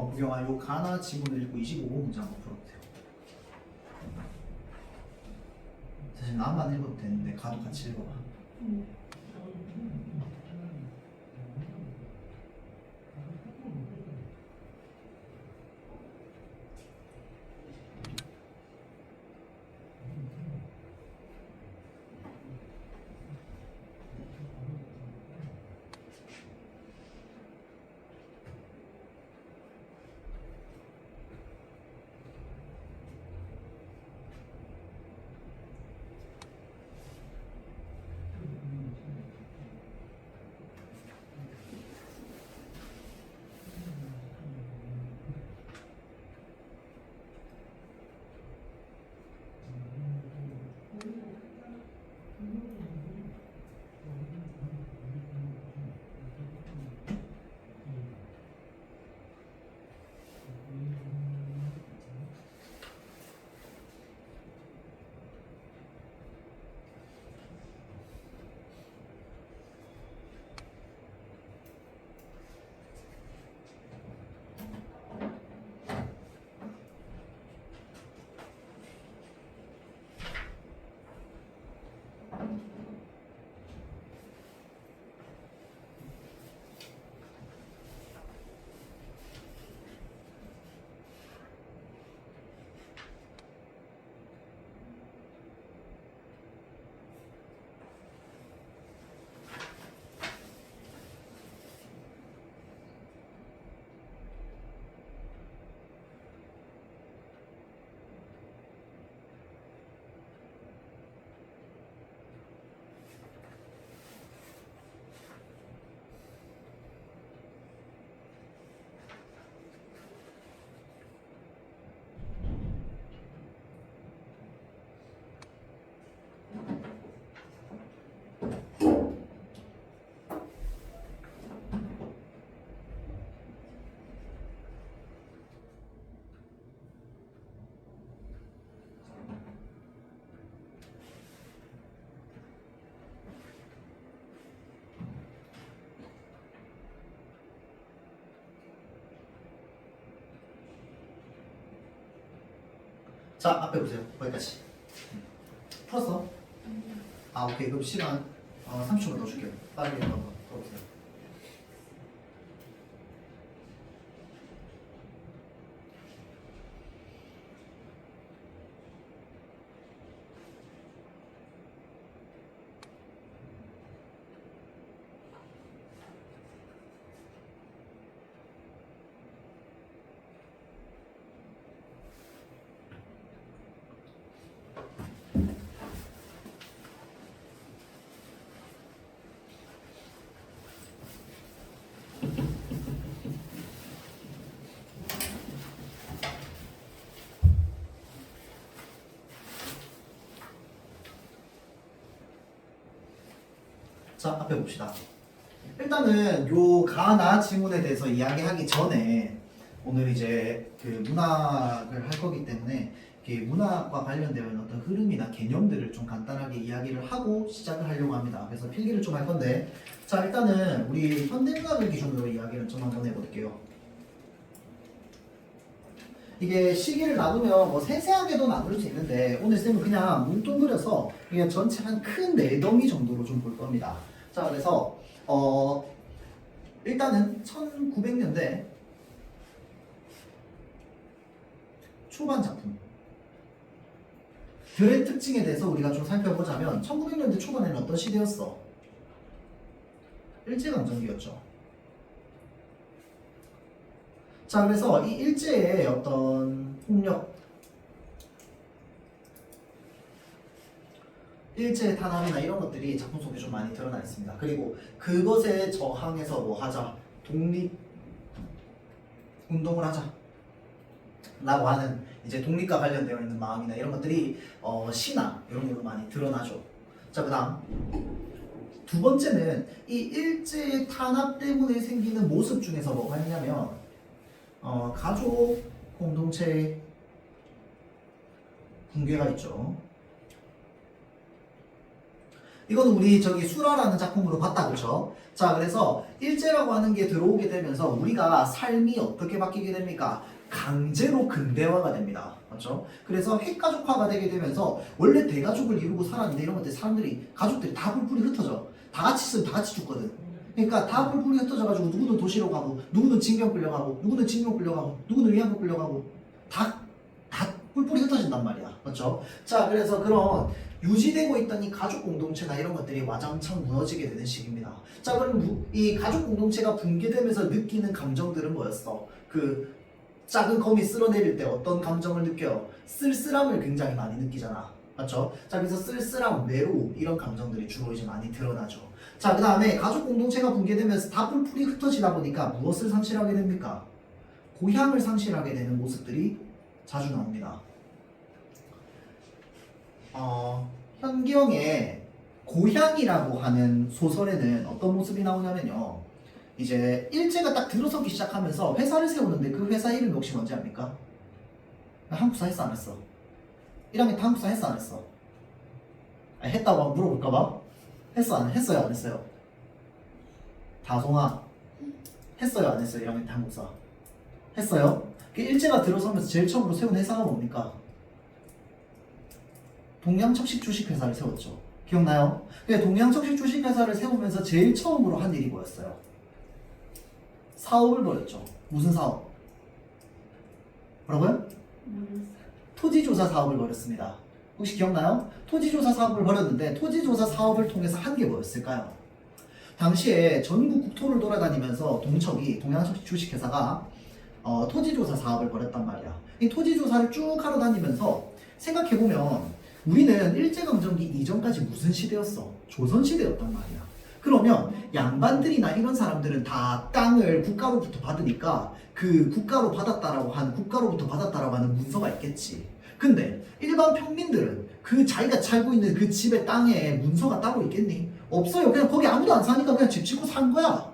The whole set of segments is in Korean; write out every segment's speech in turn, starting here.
구경아, 요 가나 지문을 읽고 25번 문제 한번 풀어보세요. 사실 나만 읽어도 되는데 가도 같이 읽어봐. 자, 앞에 보세요. 거기까지. 풀었어? 아, 오케이. 그럼 시간 30초만 더 줄게요. 빠르게 한번 풀어보세요. 자, 앞에 봅시다. 일단은 요 가나 지문에 대해서 이야기하기 전에 오늘 이제 그 문학을 할 거기 때문에 문학과 관련되어 있는 어떤 흐름이나 개념들을 좀 간단하게 이야기를 하고 시작을 하려고 합니다. 그래서 필기를 좀 할 건데, 자, 일단은 우리 현대문학을 기준으로 이야기를 좀 한번 해볼게요. 이게 시기를 나누면 뭐 세세하게도 나눌 수 있는데, 오늘 쌤은 그냥 뭉뚱그려서 그냥 전체 한 큰 네덩이 정도로 좀 볼 겁니다. 자, 그래서 일단은 1900년대 초반 작품 들의 특징에 대해서 우리가 좀 살펴보자면, 1900년대 초반에는 어떤 시대였어? 일제강점기였죠. 자, 그래서 이 일제의 어떤 폭력, 일제 탄압이나 이런 것들이 작품 속에 좀 많이 드러나 있습니다. 그리고 그것에 저항해서 뭐 하자, 독립 운동을 하자 라고 하는 이제 독립과 관련되어 있는 마음이나 이런 것들이 시나 이런 걸로 많이 드러나죠. 자, 그 다음 두 번째는 이 일제 탄압 때문에 생기는 모습 중에서 뭐가 있냐면 가족 공동체 붕괴가 있죠. 이거는 우리 저기 수라라는 작품으로 봤다, 그쵸? 자, 그래서 일제라고 하는 게 들어오게 되면서 우리가 삶이 어떻게 바뀌게 됩니까? 강제로 근대화가 됩니다. 맞죠? 그래서 핵가족화가 되게 되면서 원래 대가족을 이루고 살았는데 이런 것들 사람들이 가족들이 다 뿔뿔이 흩어져. 다 같이 있으면 다 같이 죽거든. 그러니까 다 뿔뿔이 흩어져가지고 누구는 도시로 가고 누구는 징병 끌려가고 누구는 징용 끌려가고 누구는 위안부 끌려가고 다 뿔뿔이 흩어진단 말이야. 맞죠? 자, 그래서 그런 유지되고 있던 이 가족 공동체나 이런 것들이 와장창 무너지게 되는 시기입니다. 자, 그럼 이 가족 공동체가 붕괴되면서 느끼는 감정들은 뭐였어? 그 작은 거미 쓸어내릴 때 어떤 감정을 느껴요? 쓸쓸함을 굉장히 많이 느끼잖아. 맞죠? 자, 그래서 쓸쓸함, 외로움 이런 감정들이 주로 이제 많이 드러나죠. 자, 그 다음에 가족 공동체가 붕괴되면서 다 뿔뿔이 흩어지다 보니까 무엇을 상실하게 됩니까? 고향을 상실하게 되는 모습들이 자주 나옵니다. 현경의 고향이라고 하는 소설에는 어떤 모습이 나오냐면요. 이제 일제가 딱 들어서기 시작하면서 회사를 세우는데 그 회사 이름이 혹시 뭔지 압니까? 한국사 했어 안 했어? 1학년 때 한국사 했어 안 했어? 아니, 했다고 물어볼까봐? 했어요 안 했어요? 다송아 했어요 안 했어요? 1학년 때 한국사 했어요? 일제가 들어서면서 제일 처음으로 세운 회사가 뭡니까? 동양척식 주식회사를 세웠죠. 기억나요? 동양척식 주식회사를 세우면서 제일 처음으로 한 일이 뭐였어요? 사업을 벌였죠. 무슨 사업? 뭐라고요? 토지조사 사업을 벌였습니다. 혹시 기억나요? 토지조사 사업을 벌였는데 토지조사 사업을 통해서 한 게 뭐였을까요? 당시에 전국 국토를 돌아다니면서 동척이 동양척식 주식회사가 토지조사 사업을 벌였단 말이야. 이 토지조사를 쭉 하러 다니면서 생각해보면 우리는 일제강점기 이전까지 무슨 시대였어? 조선시대였단 말이야. 그러면 양반들이나 이런 사람들은 다 땅을 국가로부터 받으니까 그 국가로부터 받았다라고 하는 문서가 있겠지. 근데 일반 평민들은 그 자기가 살고 있는 그 집의 땅에 문서가 따로 있겠니? 없어요. 그냥 거기 아무도 안 사니까 그냥 집 짓고 산 거야.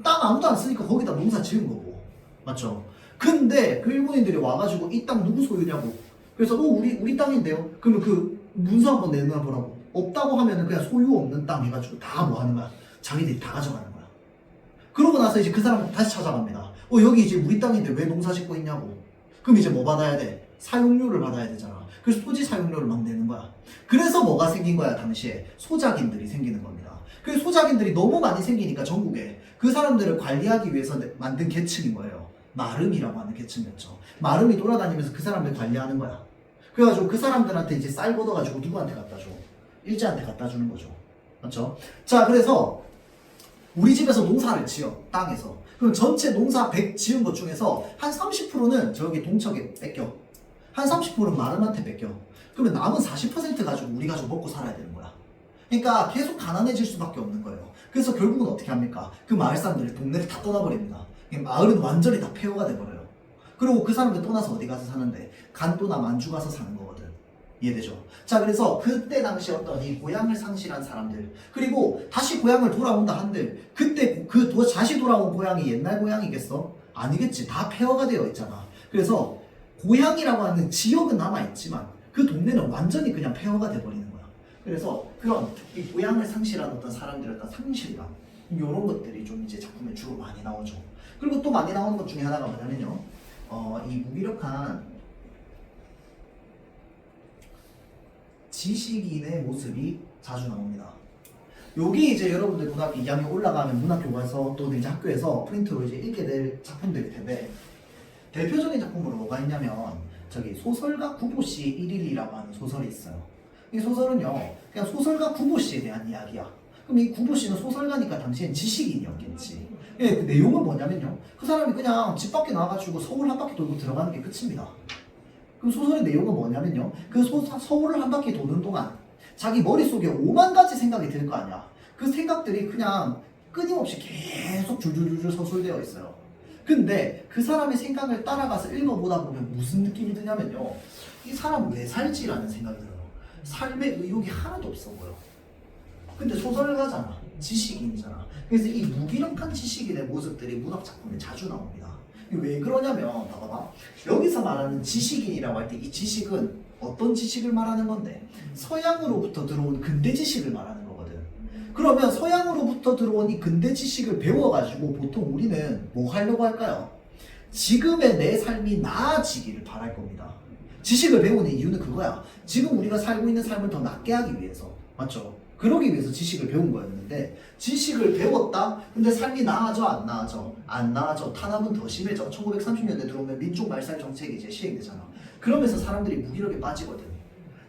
땅 아무도 안 쓰니까 거기다 농사 지은 거고. 맞죠? 근데 그 일본인들이 와가지고 이 땅 누구 소유냐고. 그래서 우리 땅인데요. 그러면 그 문서 한번 내놔 보라고. 없다고 하면은 그냥 소유 없는 땅 해가지고 다 뭐 하는 거야? 자기들이 다 가져가는 거야. 그러고 나서 이제 그 사람 다시 찾아갑니다. 여기 이제 우리 땅인데 왜 농사 짓고 있냐고. 그럼 이제 뭐 받아야 돼? 사용료를 받아야 되잖아. 그래서 토지 사용료를 막 내는 거야. 그래서 뭐가 생긴 거야? 당시에 소작인들이 생기는 겁니다. 그 소작인들이 너무 많이 생기니까 전국에 그 사람들을 관리하기 위해서 만든 계층인 거예요. 마름이라고 하는 계층이었죠. 마름이 돌아다니면서 그 사람들 관리하는 거야. 그래가지고 그 사람들한테 이제 쌀 걷어가지고 누구한테 갖다 줘? 일제한테 갖다 주는 거죠. 맞죠? 자, 그래서 우리 집에서 농사를 지어, 땅에서. 그럼 전체 농사 100 지은 것 중에서 한 30%는 저기 동척에 뺏겨. 한 30%는 마름한테 뺏겨. 그러면 남은 40% 가지고 우리 가지고 먹고 살아야 되는 거야. 그러니까 계속 가난해질 수밖에 없는 거예요. 그래서 결국은 어떻게 합니까? 그 마을 사람들이 동네를 다 떠나버립니다. 마을은 완전히 다 폐허가 돼버려요. 그리고 그 사람들 떠나서 어디 가서 사는데? 간도나 만주 가서 사는 거거든. 이해되죠? 자, 그래서 그때 당시 어떤 이 고향을 상실한 사람들, 그리고 다시 고향을 돌아온다 한들 그때 다시 돌아온 고향이 옛날 고향이겠어? 아니겠지. 다 폐허가 되어 있잖아. 그래서 고향이라고 하는 지역은 남아있지만 그 동네는 완전히 그냥 폐허가 돼버리는 거야. 그래서 그런 이 고향을 상실한 어떤 사람들의 어떤 상실감, 이런 것들이 좀 이제 작품에 주로 많이 나오죠. 그리고 또 많이 나오는 것 중에 하나가 뭐냐면요, 이 무기력한 지식인의 모습이 자주 나옵니다. 여기 이제 여러분들 고등학교 2학년 올라가면 문학교과서 또는 이제 학교에서 프린트로 이제 읽게 될 작품들일 텐데, 대표적인 작품으로 뭐가 있냐면 저기 소설가 구보씨 일일이라고 하는 소설이 있어요. 이 소설은요, 그냥 소설가 구보씨에 대한 이야기야. 그럼 이 구보씨는 소설가니까 당시엔 지식인이었겠지. 그 내용은 뭐냐면요, 그 사람이 그냥 집 밖에 나와가지고 서울 한 바퀴 돌고 들어가는 게 끝입니다. 그럼 소설의 내용은 뭐냐면요, 그 서울을 한 바퀴 도는 동안 자기 머릿속에 5만 가지 생각이 들 거 아니야. 그 생각들이 그냥 끊임없이 계속 줄줄줄줄 서술되어 있어요. 근데 그 사람의 생각을 따라가서 읽어보다 보면 무슨 느낌이 드냐면요, 이 사람 왜 살지라는 생각이 들어요. 삶의 의욕이 하나도 없어 보여. 근데 소설가잖아, 지식인이잖아. 그래서 이 무기력한 지식인의 모습들이 문학 작품에 자주 나옵니다. 왜 그러냐면, 봐봐, 여기서 말하는 지식인이라고 할 때 이 지식은 어떤 지식을 말하는 건데, 서양으로부터 들어온 근대 지식을 말하는 거거든. 그러면 서양으로부터 들어온 이 근대 지식을 배워가지고 보통 우리는 뭐 하려고 할까요? 지금의 내 삶이 나아지기를 바랄 겁니다. 지식을 배우는 이유는 그거야. 지금 우리가 살고 있는 삶을 더 낫게 하기 위해서. 맞죠? 그러기 위해서 지식을 배운 거였는데 지식을 배웠다? 근데 삶이 나아져? 안 나아져? 안 나아져. 탄압은 더 심해져. 1930년대 들어오면 민족 말살 정책이 이제 시행되잖아. 그러면서 사람들이 무기력에 빠지거든.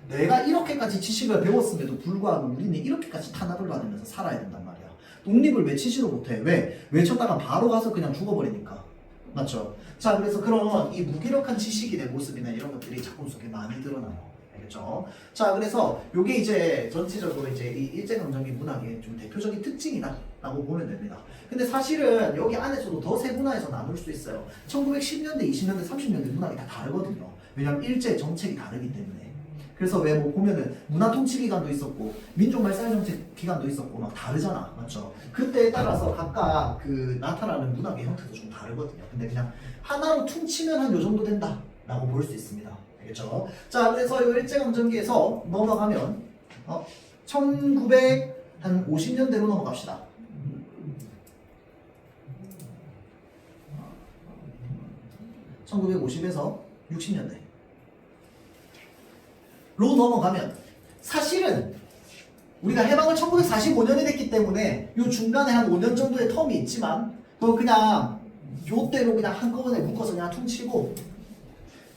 내가 이렇게까지 지식을 배웠음에도 불구하고 우리는 이렇게까지 탄압을 받으면서 살아야 된단 말이야. 독립을 외치지도 못해. 왜? 외쳤다가 바로 가서 그냥 죽어버리니까. 맞죠? 자, 그래서 그런 이 무기력한 지식인의 모습이나 이런 것들이 작품 속에 많이 드러나요. 알겠죠? 자, 그래서 요게 이제 전체적으로 이제 이 일제강점기 문학의 좀 대표적인 특징이다 라고 보면 됩니다. 근데 사실은 여기 안에서도 더 세분화해서 나눌 수 있어요. 1910년대, 20년대, 30년대 문학이 다 다르거든요. 왜냐면 일제 정책이 다르기 때문에. 그래서 왜 뭐 보면은 문화통치기간도 있었고 민족말살 정책 기간도 있었고 막 다르잖아. 맞죠? 그때에 따라서 각각 그 나타나는 문학의 형태도 좀 다르거든요. 근데 그냥 하나로 퉁치면 한 요 정도 된다 라고 볼 수 있습니다. 알겠죠? 자, 그래서 이 일제강점기에서 넘어가면 1950년대로 넘어갑시다. 1950에서 60년대 로 넘어가면 사실은 우리가 해방을 1945년에 됐기 때문에 요 중간에 한 5년 정도의 텀이 있지만 그거 그냥 요때로 그냥 한꺼번에 묶어서 그냥 퉁치고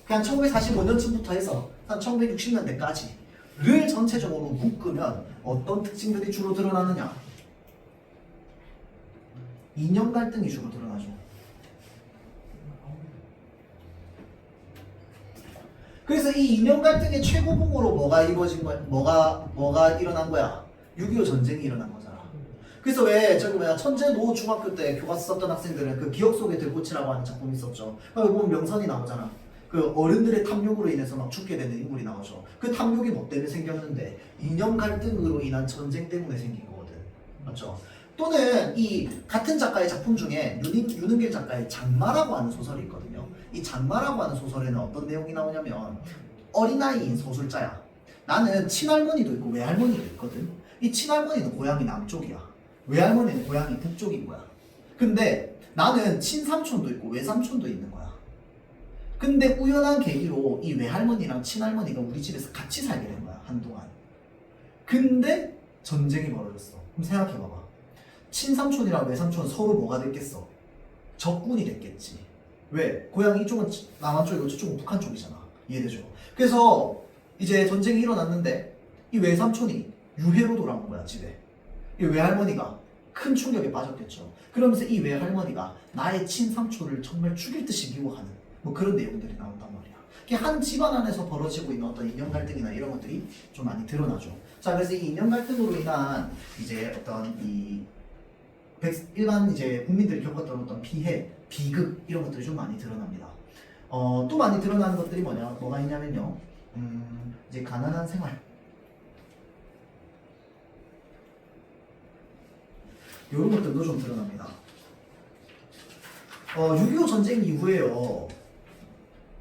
그냥 1945년쯤부터 해서 한 1960년대까지를 전체적으로 묶으면 어떤 특징들이 주로 드러나느냐? 이념 갈등이 주로 드러나죠. 그래서 이 이념 갈등의 최고봉으로 뭐가 이루어진 거야? 뭐가 일어난 거야? 6.25 전쟁이 일어난 거잖아. 그래서 왜 저기 뭐야 천재 노 중학교 때 교과서 썼던 학생들은 그 기억 속의 들꽃이라고 하는 작품이 있었죠. 거기 보면 명선이 나오잖아. 그 어른들의 탐욕으로 인해서 막 죽게 되는 인물이 나오죠. 그 탐욕이 뭐 때문에 생겼는데 이념 갈등으로 인한 전쟁 때문에 생긴 거거든. 맞죠? 또는 이 같은 작가의 작품 중에 윤은길 작가의 장마라고 하는 소설이 있거든요. 이 장마라고 하는 소설에는 어떤 내용이 나오냐면 어린아이인 서술자야. 나는 친할머니도 있고 외할머니도 있거든. 이 친할머니는 고향이 남쪽이야. 외할머니는 고향이 북쪽인 거야. 근데 나는 친삼촌도 있고 외삼촌도 있는 거야. 근데 우연한 계기로 이 외할머니랑 친할머니가 우리 집에서 같이 살게 된 거야, 한동안. 근데 전쟁이 벌어졌어. 그럼 생각해봐봐. 친삼촌이랑 외삼촌은 서로 뭐가 됐겠어? 적군이 됐겠지. 왜? 고향이 이쪽은 남한 쪽이고 저쪽은 북한 쪽이잖아. 이해되죠? 그래서 이제 전쟁이 일어났는데 이 외삼촌이 유해로 돌아온 거야, 집에. 이 외할머니가 큰 충격에 빠졌겠죠. 그러면서 이 외할머니가 나의 친삼촌을 정말 죽일 듯이 미워하는 뭐 그런 내용들이 나온단 말이야. 한 집안 안에서 벌어지고 있는 어떤 인연 갈등이나 이런 것들이 좀 많이 드러나죠. 자, 그래서 이 인연 갈등으로 인한 이제 어떤 이 일반 이제 국민들이 겪었던 어떤 피해, 비극 이런 것들이 좀 많이 드러납니다. 또 많이 드러나는 것들이 뭐가 있냐면요. 이제 가난한 생활. 이런 것들도 좀 드러납니다. 6.25 전쟁 이후에요.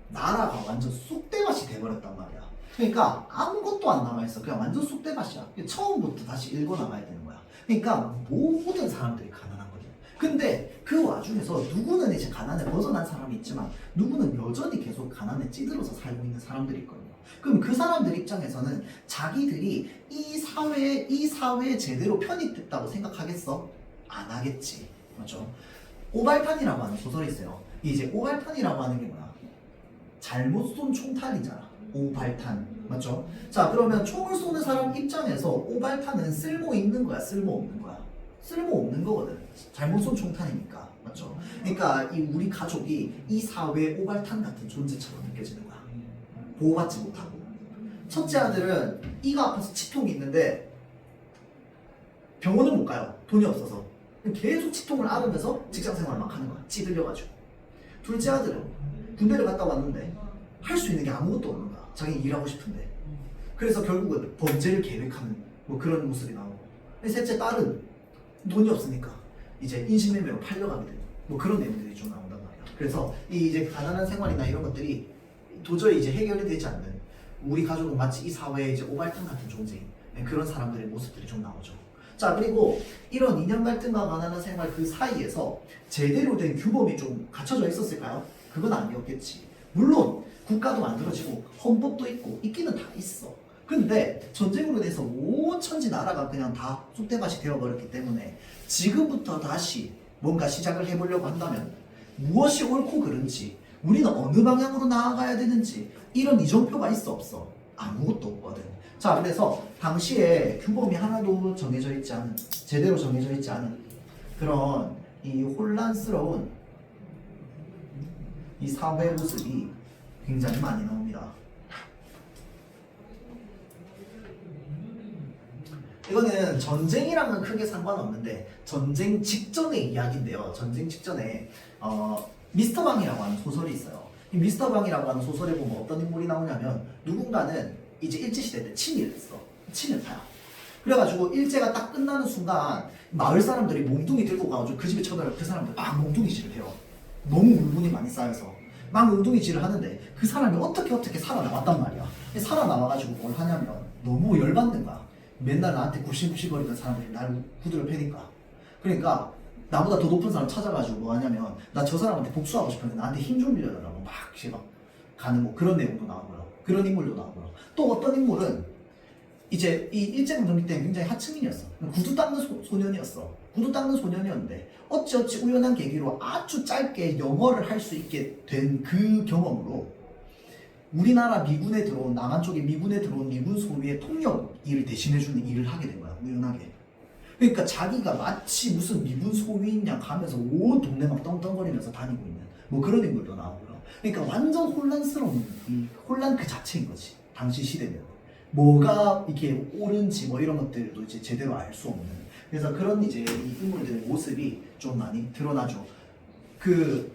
나라가 완전 쑥대밭이 돼버렸단 말이야. 그러니까 아무것도 안 남아있어. 그냥 완전 쑥대밭이야. 처음부터 다시 읽어나가야 되는 거야. 그러니까 모든 사람들이 가난하거든. 근데 그 와중에서 누구는 이제 가난에 벗어난 사람이 있지만 누구는 여전히 계속 가난에 찌들어서 살고 있는 사람들이 있거든요. 그럼 그 사람들 입장에서는 자기들이 이 사회에 제대로 편입됐다고 생각하겠어? 안 하겠지. 맞죠? 오발탄이라고 하는 소설이 있어요. 이제 오발탄이라고 하는 게 뭐야? 잘못 쏜 총탄이잖아. 오발탄. 맞죠? 자, 그러면 총을 쏘는 사람 입장에서 오발탄은 쓸모 있는 거야? 쓸모 없는 거야? 쓸모 없는 거거든. 잘못 쏜 총탄이니까. 맞죠? 그러니까 이 우리 가족이 이 사회의 오발탄 같은 존재처럼 느껴지는 거야. 보호받지 못하고. 첫째 아들은 이가 아파서 치통이 있는데 병원을 못 가요. 돈이 없어서. 계속 치통을 앓으면서 직장생활을 막 하는 거야. 찌들려가지고. 둘째 아들은 군대를 갔다 왔는데 할 수 있는 게 아무것도 없는 거야. 자기 일하고 싶은데. 그래서 결국은 범죄를 계획하는 뭐 그런 모습이 나오고. 셋째 딸은 돈이 없으니까 이제 인신매매로 팔려가게 되는 뭐 그런 내용들이 좀 나온단 말이야. 그래서 이 이제 가난한 생활이나 이런 것들이 도저히 이제 해결이 되지 않는 우리 가족은 마치 이 사회의 이제 오발탄 같은 존재인 그런 사람들의 모습들이 좀 나오죠. 자, 그리고 이런 이념 갈등과 가난한 생활 그 사이에서 제대로 된 규범이 좀 갖춰져 있었을까요? 그건 아니었겠지. 물론 국가도 만들어지고 헌법도 있고 있기는 다 있어. 근데 전쟁으로 인해서 온 천지 나라가 그냥 다 쑥대밭이 되어버렸기 때문에 지금부터 다시 뭔가 시작을 해보려고 한다면 무엇이 옳고 그른지, 우리는 어느 방향으로 나아가야 되는지 이런 이정표가 있어 없어? 아무것도 없거든. 자, 그래서 당시에 규범이 하나도 정해져 있지 않은, 제대로 정해져 있지 않은 그런 이 혼란스러운 이 사회 모습이 굉장히 많이 나옵니다. 이거는 전쟁이랑은 크게 상관없는데 전쟁 직전의 이야기인데요. 전쟁 직전에 미스터 방이라고 하는 소설이 있어요. 이 미스터 방이라고 하는 소설에 보면 어떤 인물이 나오냐면 누군가는 이제 일제시대 때 친일을 했어. 친일파야. 그래가지고 일제가 딱 끝나는 순간 마을 사람들이 몽둥이 들고 가가지고 그 집에 쳐들어가 그 사람들 막 몽둥이질을 해요. 너무 물분이 많이 쌓여서 막 몽둥이질을 하는데 그 사람이 어떻게 살아나왔단 말이야. 살아나와가지고 뭘 하냐면 너무 열받는 거야. 맨날 나한테 굽신굽신거리던 사람들이 날 구두를 패니까. 그러니까 나보다 더 높은 사람 찾아가지고 뭐 하냐면 나 저 사람한테 복수하고 싶은데 나한테 힘 좀 빌려달라고 막 가는 뭐 그런 내용도 나오고요. 그런 인물도 나오고요. 또 어떤 인물은 이제 이 일제강점기 때문에 굉장히 하층민이었어. 구두 닦는 소년이었어. 구두 닦는 소년이었는데 어찌어찌 우연한 계기로 아주 짧게 영어를 할 수 있게 된 그 경험으로 우리나라 미군에 들어온, 남한 쪽에 미군에 들어온 미군 소위의 통역 일을 대신해주는 일을 하게 된 거야, 우연하게. 그러니까 자기가 마치 무슨 미군 소위인 양 가면서 온 동네 막 떵떵거리면서 다니고 있는 뭐 그런 인물도 나오고요. 그러니까 완전 혼란스러운 이 혼란 그 자체인 거지, 당시 시대면. 뭐가 이렇게 옳은지 뭐 이런 것들도 이제 제대로 알 수 없는. 그래서 그런 이제 이 인물들의 모습이 좀 많이 드러나죠. 그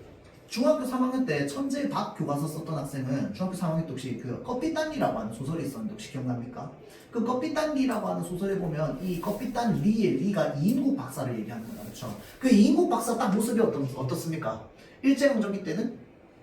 중학교 3학년 때 천재 박 교과서 썼던 학생은 중학교 3학년 때 혹시 그 껍빛단리라고 하는 소설이 있었는데 혹시 기억납니까? 그 껍빛단리라고 하는 소설에 보면 이 껍빛단 리의 리가 이인국 박사를 얘기하는 거야, 그렇죠? 그 이인국 박사 딱 모습이 어떻습니까? 일제강점기 때는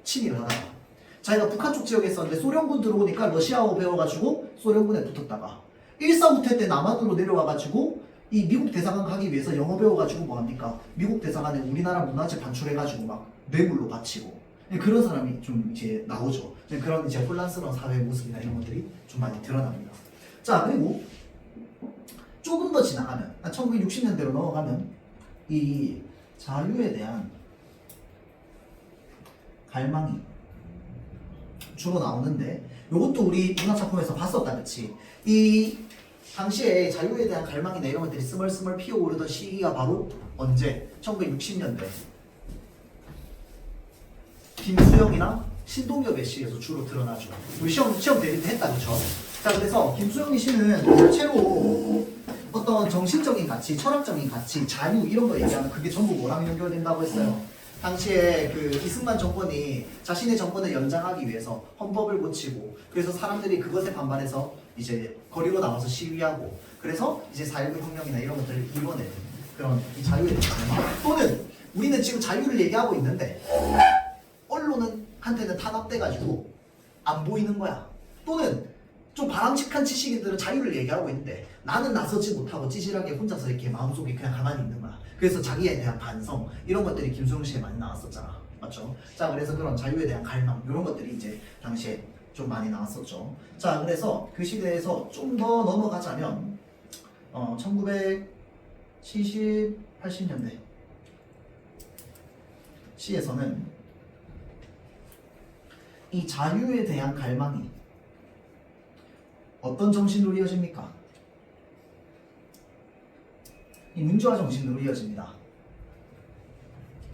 친일을 하다가 자기가 북한 쪽 지역에 있었는데 소련군 들어오니까 러시아어 배워가지고 소련군에 붙었다가 일사후퇴 때 남한으로 내려와가지고 이 미국 대사관 가기 위해서 영어 배워가지고 뭐합니까? 미국 대사관에 우리나라 문화재 반출해가지고 막 뇌물로 바치고 그런 사람이 좀 이제 나오죠. 그런 이제 혼란스러운 사회 모습이나 이런 것들이 좀 많이 드러납니다. 자, 그리고 조금 더 지나가면 1960년대로 넘어가면 이 자유에 대한 갈망이 주로 나오는데 이것도 우리 문화작품에서 봤었다, 그치? 이 당시에 자유에 대한 갈망이나 이런 것들이 스멀스멀 피어오르던 시기가 바로 언제? 1960년대 김수영이나 신동엽의 시에서 주로 드러나죠. 우리 시험 대비 때 했다, 그쵸? 자, 그래서 김수영의 시는 채로 어떤 정신적인 가치, 철학적인 가치, 자유 이런 거 얘기하면 그게 전부 뭐랑 연결된다고 했어요? 당시에 그 이승만 정권이 자신의 정권을 연장하기 위해서 헌법을 고치고 그래서 사람들이 그것에 반발해서 이제 거리로 나와서 시위하고 그래서 이제 4.19 혁명이나 이런 것들을 이뤄내는 그런 이 자유에 대한 갈망. 또는 우리는 지금 자유를 얘기하고 있는데 언론은 한테는 탄압돼가지고 안 보이는 거야. 또는 좀 바람직한 지식인들은 자유를 얘기하고 있는데 나는 나서지 못하고 찌질하게 혼자서 이렇게 마음속에 그냥 가만히 있는 거야. 그래서 자기에 대한 반성 이런 것들이 김수영 씨에 많이 나왔었잖아, 맞죠? 자, 그래서 그런 자유에 대한 갈망 이런 것들이 이제 당시에 좀 많이 나왔었죠. 자, 그래서 그 시대에서 좀 더 넘어가자면 1970, 80년대 시에서는 이 자유에 대한 갈망이 어떤 정신으로 이어집니까? 이 민주화 정신으로 이어집니다.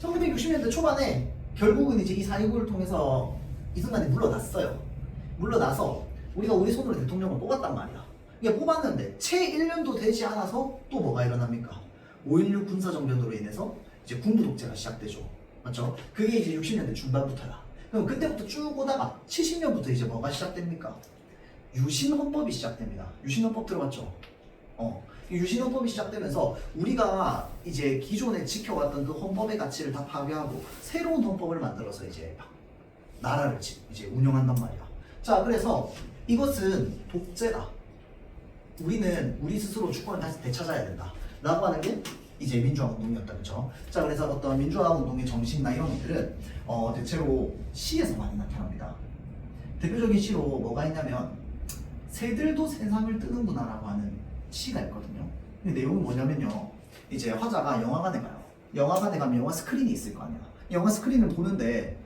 1960년대 초반에 결국은 이제 이 4.19를 통해서 이승만이 물러났어요. 물러나서 우리가 우리 손으로 대통령을 뽑았단 말이야. 이게 뽑았는데 채 1년도 되지 않아서 또 뭐가 일어납니까? 5.16 군사정변으로 인해서 이제 군부 독재가 시작되죠. 맞죠? 그게 이제 60년대 중반부터야. 그럼 그때부터 쭉 오다가 70년부터 이제 뭐가 시작됩니까? 유신헌법이 시작됩니다. 유신헌법 들어봤죠? 유신헌법이 시작되면서 우리가 이제 기존에 지켜왔던 그 헌법의 가치를 다 파괴하고 새로운 헌법을 만들어서 이제 나라를 이제 운영한단 말이야. 자, 그래서 이것은 독재다. 우리는 우리 스스로 주권을 다시 되찾아야 된다. 라고 하는 게 이제 민주화 운동이었다. 그쵸? 자, 그래서 어떤 민주화 운동의 정신이나 이런 것들은 대체로 시에서 많이 나타납니다. 대표적인 시로 뭐가 있냐면 새들도 세상을 뜨는구나 라고 하는 시가 있거든요. 근데 내용이 뭐냐면요, 이제 화자가 영화관에 가요. 영화관에 가면 영화 스크린이 있을 거 아니야. 영화 스크린을 보는데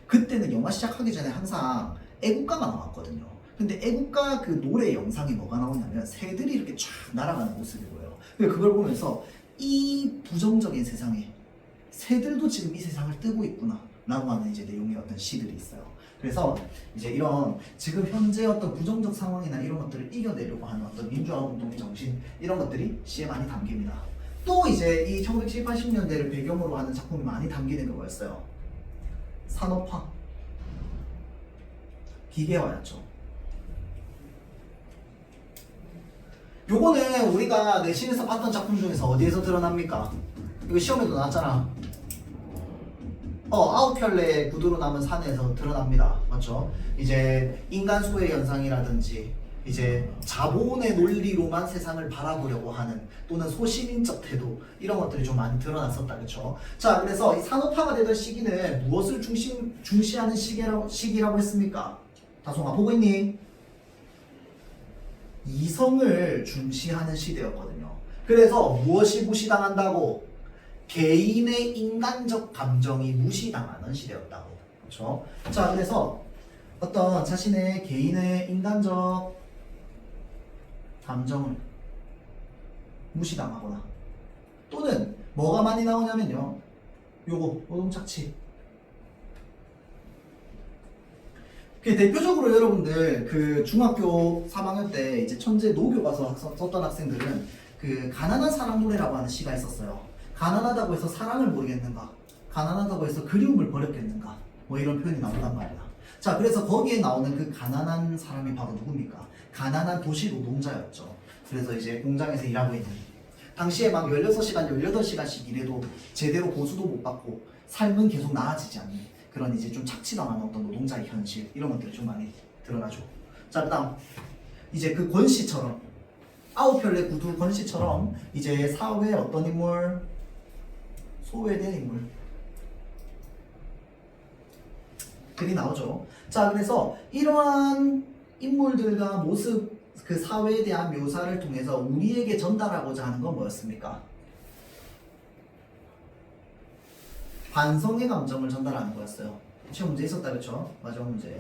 그때는 영화 시작하기 전에 항상 애국가가 나왔거든요. 근데 애국가 그 노래 영상이 뭐가 나오냐면 새들이 이렇게 쫙 날아가는 모습이 보여요. 그걸 보면서 이 부정적인 세상에 새들도 지금 이 세상을 뜨고 있구나 라고 하는 이제 내용의 어떤 시들이 있어요. 그래서 이제 이런 지금 현재 어떤 부정적 상황이나 이런 것들을 이겨내려고 하는 어떤 민주화 운동의 정신, 이런 것들이 시에 많이 담깁니다. 또 이제 이 1970, 80년대를 배경으로 하는 작품이 많이 담기는 게 뭐였어요? 산업화, 기계화였죠. 요거는 우리가 내신에서 봤던 작품 중에서 어디에서 드러납니까? 이거 시험에도 나왔잖아. 아홉 켤레 구두로 남은 산에서 드러납니다. 맞죠? 이제 인간 소외 현상이라든지 이제 자본의 논리로만 세상을 바라보려고 하는, 또는 소시민적 태도, 이런 것들이 좀 많이 드러났었다. 그쵸? 자, 그래서 이 산업화가 되던 시기는 무엇을 중시하는 시기라고 했습니까? 다송아 보고 있니? 이성을 중시하는 시대였거든요. 그래서 무엇이 무시당한다고? 개인의 인간적 감정이 무시당하는 시대였다고. 그렇죠? 자, 그래서 어떤 자신의 개인의 인간적 감정을 무시당하거나, 또는 뭐가 많이 나오냐면요, 요거 노동착취. 대표적으로 여러분들 그 중학교 3학년 때 이제 천재 노교 가서 썼던 학생들은 그 가난한 사랑 노래라고 하는 시가 있었어요. 가난하다고 해서 사랑을 모르겠는가? 가난하다고 해서 그리움을 버렸겠는가? 뭐 이런 표현이 나온단 말이야. 자, 그래서 거기에 나오는 그 가난한 사람이 바로 누굽니까? 가난한 도시 노동자였죠. 그래서 이제 공장에서 일하고 있는, 당시에 막 16시간, 18시간씩 일해도 제대로 보수도 못 받고 삶은 계속 나아지지 않는 그런 이제 좀 착취당하는 어떤 노동자의 현실, 이런 것들이 좀 많이 드러나죠. 자, 그다음 이제 그 권씨처럼, 아홉 켤레 구두 권씨처럼 이제 사회의 어떤 인물, 소외된 인물들이 나오죠. 자, 그래서 이러한 인물들과 모습, 그 사회에 대한 묘사를 통해서 우리에게 전달하고자 하는 건 뭐였습니까? 반성의 감정을 전달하는 거였어요. 시험 문제 있었다, 그쵸? 마지막 문제.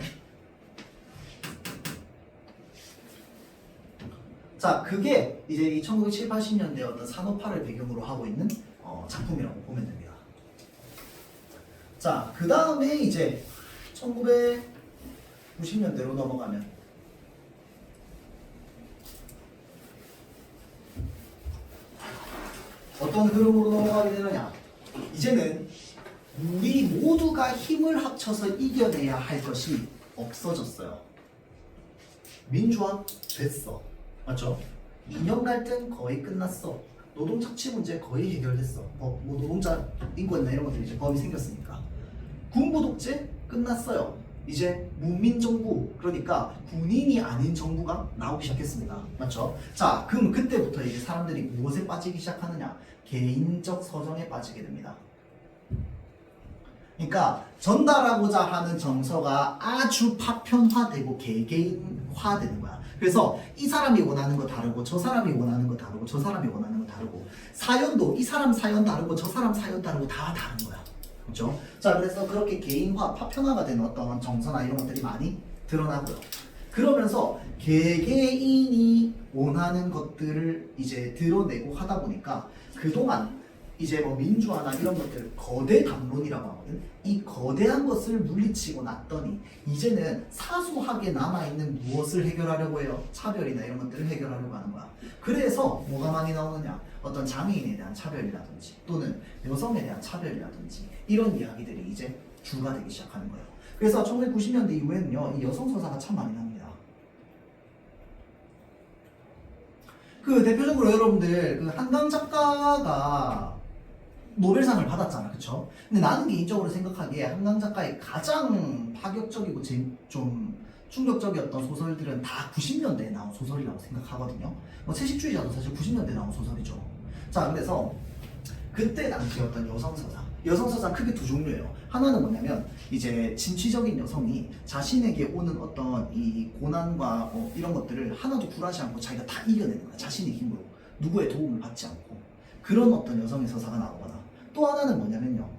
자, 그게 이제 이 1970, 80년대 어떤 산업화를 배경으로 하고 있는 작품이라고 보면 됩니다. 자, 그 다음에 이제 1990년대로 넘어가면 어떤 흐름으로 넘어가게 되느냐? 이제는 우리 모두가 힘을 합쳐서 이겨내야 할 것이 없어졌어요. 민주화 됐어. 맞죠? 이념 갈등 거의 끝났어. 노동 착취 문제 거의 해결됐어. 뭐 노동자 인권이나 이런 것들이 이제 법이 생겼으니까. 군부 독재 끝났어요. 이제 문민정부, 그러니까 군인이 아닌 정부가 나오기 시작했습니다. 맞죠? 자, 그럼 그때부터 이제 사람들이 무엇에 빠지기 시작하느냐? 개인적 서정에 빠지게 됩니다. 그러니까 전달하고자 하는 정서가 아주 파편화되고 개개인화되는 거야. 그래서 이 사람이 원하는 거 다르고, 저 사람이 원하는 거 다르고, 저 사람이 원하는 거 다르고, 사연도 이 사람 사연 다르고, 저 사람 사연 다르고, 다 다른 거야. 그렇죠? 자, 그래서 그렇게 개인화, 파편화가 되는 어떤 정서나 이런 것들이 많이 드러나고요. 그러면서 개개인이 원하는 것들을 이제 드러내고 하다 보니까 그동안 이제 뭐 민주화나 이런 것들 거대 담론이라고 하거든. 이 거대한 것을 물리치고 났더니 이제는 사소하게 남아있는 무엇을 해결하려고 해요? 차별이나 이런 것들을 해결하려고 하는 거야. 그래서 뭐가 많이 나오느냐? 어떤 장애인에 대한 차별이라든지, 또는 여성에 대한 차별이라든지, 이런 이야기들이 이제 주가 되기 시작하는 거예요. 그래서 1990년대 이후에는요, 이 여성 서사가 참 많이 납니다. 그 대표적으로 여러분들 그 한강 작가가 노벨상을 받았잖아, 그쵸? 근데 나는 개인적으로 생각하기에 한강 작가의 가장 파격적이고 좀 충격적이었던 소설들은 다 90년대에 나온 소설이라고 생각하거든요. 뭐 채식주의자도 사실 90년대에 나온 소설이죠. 자, 그래서 그때 당시 어떤 여성 서사 크게 두 종류예요. 하나는 뭐냐면 이제 진취적인 여성이 자신에게 오는 어떤 이 고난과 이런 것들을 하나도 굴하지 않고 자기가 다 이겨내는 거야. 자신의 힘으로 누구의 도움을 받지 않고 그런 어떤 여성의 서사가 나오거나 또 하나는 뭐냐면요.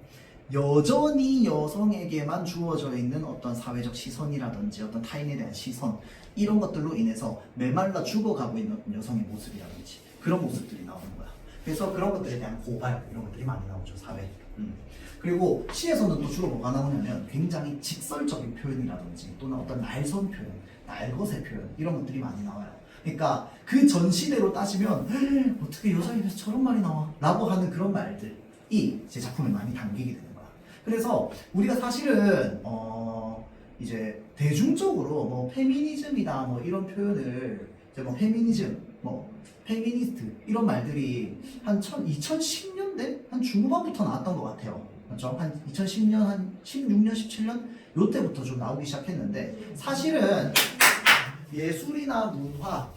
여전히 여성에게만 주어져 있는 어떤 사회적 시선이라든지 어떤 타인에 대한 시선 이런 것들로 인해서 메말라 죽어가고 있는 여성의 모습이라든지 그런 모습들이 나오는 거야. 그래서 그런 것들에 대한 고발 이런 것들이 많이 나오죠. 사회. 그리고 시에서는 또 주로 뭐가 나오냐면 굉장히 직설적인 표현이라든지 또는 어떤 날선 표현, 날것의 표현 이런 것들이 많이 나와요. 그러니까 그 전 시대로 따지면 어떻게 여자 입에서 저런 말이 나와? 라고 하는 그런 말들이 제 작품에 많이 담기게 되는 거야. 그래서 우리가 사실은 이제 대중적으로 뭐 페미니즘이다 뭐 이런 표현을 이제 뭐 페미니즘, 뭐 페미니스트 이런 말들이 한 2010년대 한 중후반부터 나왔던 것 같아요. 맞죠? 한 2010년, 한 16년, 17년 요때부터 좀 나오기 시작했는데 사실은 예술이나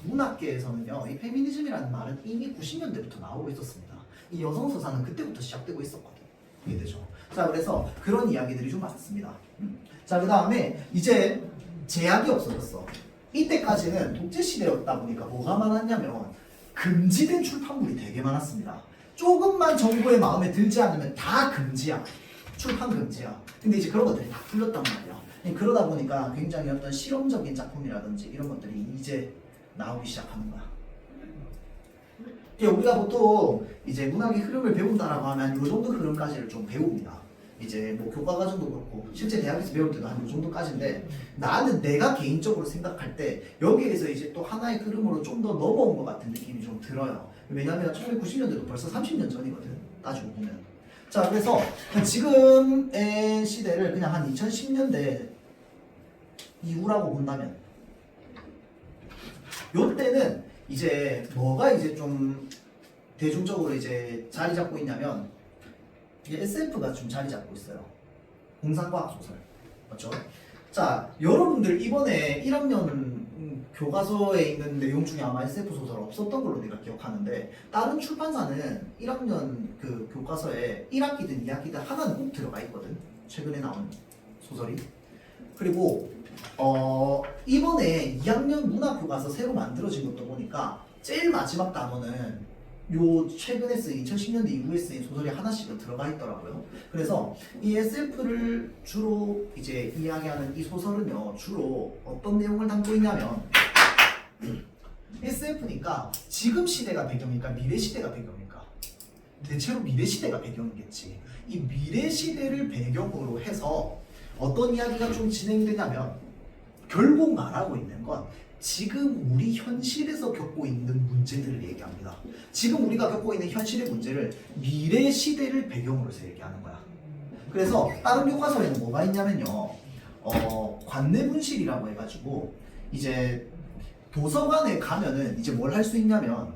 문학계에서는요 이 페미니즘이라는 말은 이미 90년대부터 나오고 있었습니다. 이 여성 서사는 그때부터 시작되고 있었거든. 이해되죠? 자, 그래서 그런 이야기들이 좀 많습니다. 자, 그 다음에 이제 제약이 없어졌어. 이때까지는 독재시대였다 보니까 뭐가 많았냐면 금지된 출판물이 되게 많았습니다. 조금만 정부의 마음에 들지 않으면 다 금지야. 출판 금지야. 근데 이제 그런 것들이 다 풀렸단 말이야. 그러다 보니까 굉장히 어떤 실험적인 작품이라든지 이런 것들이 이제 나오기 시작하는 거야. 우리가 보통 이제 문학의 흐름을 배운다라고 하면 이 정도 흐름까지를 좀 배웁니다. 이제 뭐 교과 과정도 그렇고 실제 대학에서 배울 때도 한 이 정도까지인데 나는 내가 개인적으로 생각할 때 여기에서 이제 또 하나의 흐름으로 좀 더 넘어온 것 같은 느낌이 좀 들어요. 왜냐면 1990년대도 벌써 30년 전이거든. 따지고 보면. 자, 그래서 지금의 시대를 그냥 한 2010년대 이후라고 본다면 요때는 이제 뭐가 이제 좀 대중적으로 이제 자리 잡고 있냐면 이게 SF가 좀 자리 잡고 있어요. 공상과학 소설. 맞죠? 자, 여러분들 이번에 1학년 교과서에 있는 내용 중에 아마 SF 소설 없었던 걸로 내가 기억하는데 다른 출판사는 1학년 그 교과서에 1학기든 2학기든 하나는 꼭 들어가 있거든. 최근에 나온 소설이. 그리고 이번에 2학년 문학 교과서 새로 만들어진 것도 보니까 제일 마지막 단어는 요 최근에 쓰인 2010년대 이후에 쓰인 소설이 하나씩은 들어가 있더라고요. 그래서 이 SF를 주로 이제 이야기하는 이 소설은요 주로 어떤 내용을 담고 있냐면 SF니까 지금 시대가 배경이니까 미래 시대가 배경이니까 대체로 미래 시대가 배경이겠지. 이 미래 시대를 배경으로 해서 어떤 이야기가 좀 진행되냐면 결국 말하고 있는 건 지금 우리 현실에서 겪고 있는 문제들을 얘기합니다. 지금 우리가 겪고 있는 현실의 문제를 미래 시대를 배경으로 해서 얘기하는 거야. 그래서 다른 교과서에는 뭐가 있냐면요. 관내분실이라고 해가지고 이제 도서관에 가면은 이제 뭘 할 수 있냐면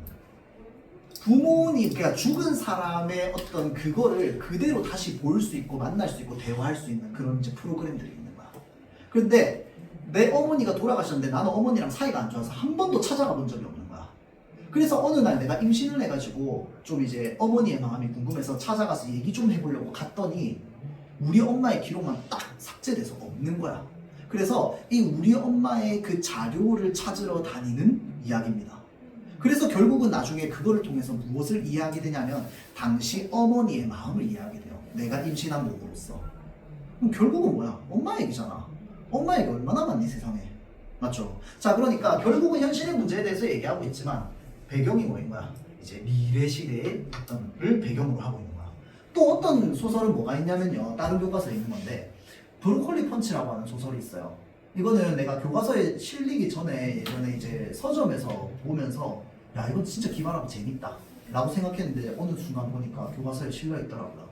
부모님, 그러니까 죽은 사람의 어떤 그거를 그대로 다시 볼 수 있고 만날 수 있고 대화할 수 있는 그런 이제 프로그램들이 있는 거야. 그런데 내 어머니가 돌아가셨는데 나는 어머니랑 사이가 안 좋아서 한 번도 찾아가 본 적이 없는 거야. 그래서 어느 날 내가 임신을 해가지고 좀 이제 어머니의 마음이 궁금해서 찾아가서 얘기 좀 해보려고 갔더니 우리 엄마의 기록만 딱 삭제돼서 없는 거야. 그래서 이 우리 엄마의 그 자료를 찾으러 다니는 이야기입니다. 그래서 결국은 나중에 그거를 통해서 무엇을 이해하게 되냐면 당시 어머니의 마음을 이해하게 돼요. 내가 임신한 몸으로써. 그럼 결국은 뭐야? 엄마 얘기잖아. 엄마 얘기 얼마나 많니 세상에. 맞죠? 자, 그러니까 결국은 현실의 문제에 대해서 얘기하고 있지만 배경이 뭐인 거야? 이제 미래 시대의 어떤을 배경으로 하고 있는 거야. 또 어떤 소설은 뭐가 있냐면요. 다른 교과서에 있는 건데 브로콜리 펀치라고 하는 소설이 있어요. 이거는 내가 교과서에 실리기 전에 예전에 이제 서점에서 보면서 야 이건 진짜 기발하고 재밌다 라고 생각했는데 어느 순간 보니까 교과서에 실려 있더라고요.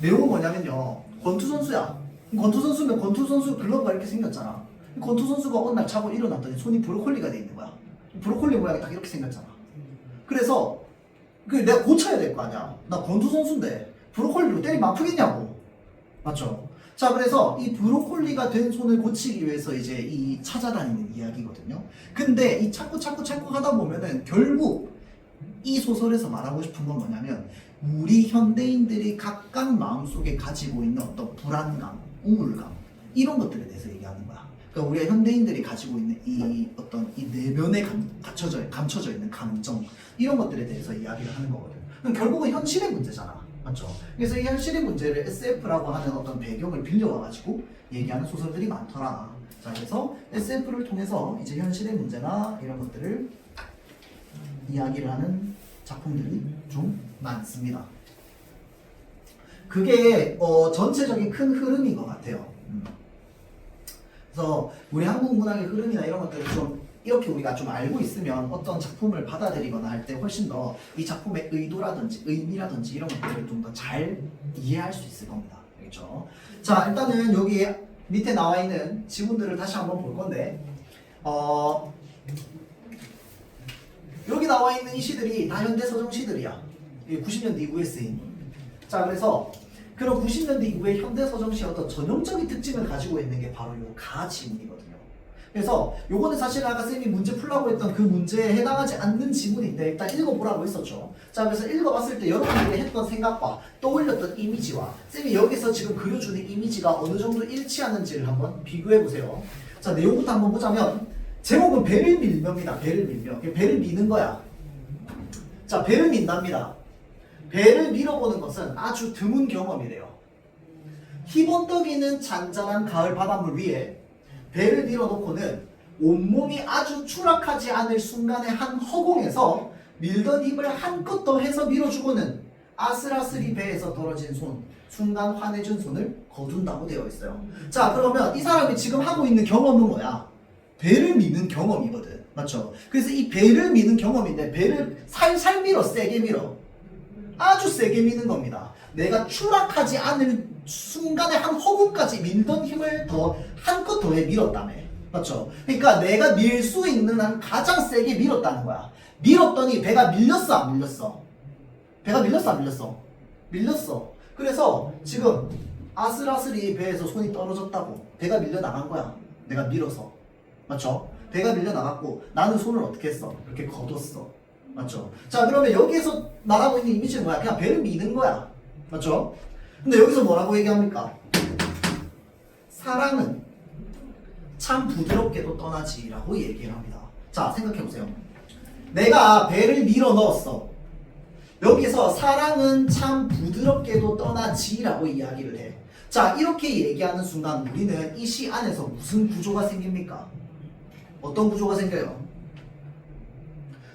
내용은 뭐냐면요. 권투 선수야. 권투 선수면 권투 선수 글러브가 이렇게 생겼잖아. 권투 선수가 어느 날 자고 일어났더니 손이 브로콜리가 돼 있는 거야. 브로콜리 모양이 딱 이렇게 생겼잖아. 그래서 내가 고쳐야 될 거 아니야. 나 권투 선수인데 브로콜리로 때리면 아프겠냐고. 맞죠? 자, 그래서 이 브로콜리가 된 손을 고치기 위해서 이제 이 찾아다니는 이야기거든요. 근데 이 찾고 하다 보면은 결국 이 소설에서 말하고 싶은 건 뭐냐면 우리 현대인들이 각각 마음속에 가지고 있는 어떤 불안감, 우울감 이런 것들에 대해서 얘기하는 거야. 그러니까 우리가 현대인들이 가지고 있는 이 어떤 이 내면에 감춰져 있는 감정 이런 것들에 대해서 이야기를 하는 거거든. 그럼 결국은 현실의 문제잖아, 맞죠? 그래서 이 현실의 문제를 SF라고 하는 어떤 배경을 빌려와가지고 얘기하는 소설들이 많더라. 자, 그래서 SF를 통해서 이제 현실의 문제나 이런 것들을 이야기를 하는 작품들이 좀 많습니다. 그게 전체적인 큰 흐름인 것 같아요. 그래서 우리 한국 문학의 흐름이나 이런 것들을 좀 이렇게 우리가 좀 알고 있으면 어떤 작품을 받아들이거나 할 때 훨씬 더 이 작품의 의도라든지 의미라든지 이런 것들을 좀 더 잘 이해할 수 있을 겁니다. 알겠죠? 자, 일단은 여기 밑에 나와 있는 지문들을 다시 한번 볼 건데 여기 나와 있는 이 시들이 다 현대 서정 시들이야. 90년대 이후에 쓰인. 자, 그래서 그런 90년대 이후에 현대 서정시의 어떤 전형적인 특징을 가지고 있는 게 바로 요 가 지문이거든요. 그래서 요거는 사실 아까 쌤이 문제 풀라고 했던 그 문제에 해당하지 않는 지문인데 일단 읽어보라고 했었죠. 자, 그래서 읽어봤을 때 여러분들이 했던 생각과 떠올렸던 이미지와 쌤이 여기서 지금 그려주는 이미지가 어느 정도 일치하는지를 한번 비교해보세요. 자, 내용부터 한번 보자면 제목은 배를 밀며입니다. 배를 밀며. 배를 미는 거야. 자, 배를 민답니다. 배를 밀어보는 것은 아주 드문 경험이래요. 희번떡이는 잔잔한 가을 바닷물 위에 배를 밀어놓고는 온몸이 아주 추락하지 않을 순간의 한 허공에서 밀던 힘을 한껏 더해서 밀어주고는 아슬아슬이 배에서 떨어진 손, 순간 환해진 손을 거둔다고 되어 있어요. 자, 그러면 이 사람이 지금 하고 있는 경험은 뭐야? 배를 미는 경험이거든. 맞죠? 그래서 이 배를 미는 경험인데 배를 살살 밀어, 세게 밀어. 아주 세게 미는 겁니다. 내가 추락하지 않을 순간에 한 허공까지 밀던 힘을 더 한껏 더해 밀었다며. 맞죠? 그러니까 내가 밀 수 있는 한 가장 세게 밀었다는 거야. 밀었더니 배가 밀렸어, 안 밀렸어? 배가 밀렸어, 안 밀렸어? 밀렸어. 그래서 지금 아슬아슬이 배에서 손이 떨어졌다고. 배가 밀려 나간 거야. 내가 밀어서. 맞죠? 배가 밀려 나갔고 나는 손을 어떻게 했어? 이렇게 걷었어. 맞죠? 자, 그러면 여기에서 말하고 있는 이미지는 뭐야? 그냥 배를 미는 거야. 맞죠? 근데 여기서 뭐라고 얘기합니까? 사랑은 참 부드럽게도 떠나지 라고 얘기를 합니다. 자, 생각해보세요. 내가 배를 밀어 넣었어. 여기서 사랑은 참 부드럽게도 떠나지 라고 이야기를 해. 자, 이렇게 얘기하는 순간 우리는 이 시 안에서 무슨 구조가 생깁니까? 어떤 구조가 생겨요?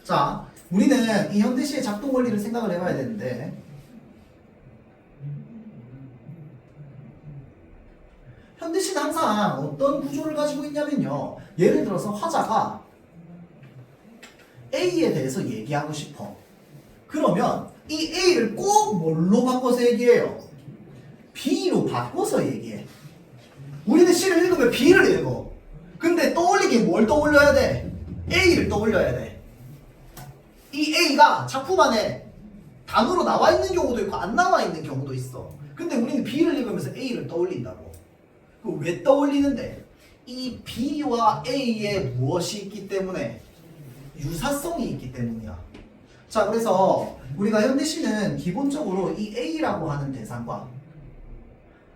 자, 우리는 이 현대시의 작동 원리를 생각을 해봐야 되는데 현대시는 항상 어떤 구조를 가지고 있냐면요, 예를 들어서 화자가 A에 대해서 얘기하고 싶어. 그러면 이 A를 꼭 뭘로 바꿔서 얘기해요? B로 바꿔서 얘기해. 우리는 시를 읽으면 B를 읽어. 근데 떠올리기 뭘 떠올려야 돼? A를 떠올려야 돼. 이 A가 작품 안에 단어로 나와 있는 경우도 있고 안 나와 있는 경우도 있어. 근데 우리는 B를 읽으면서 A를 떠올린다고. 그럼 왜 떠올리는데? 이 B와 A에 무엇이 있기 때문에? 유사성이 있기 때문이야. 자, 그래서 우리가 현대시는 기본적으로 이 A라고 하는 대상과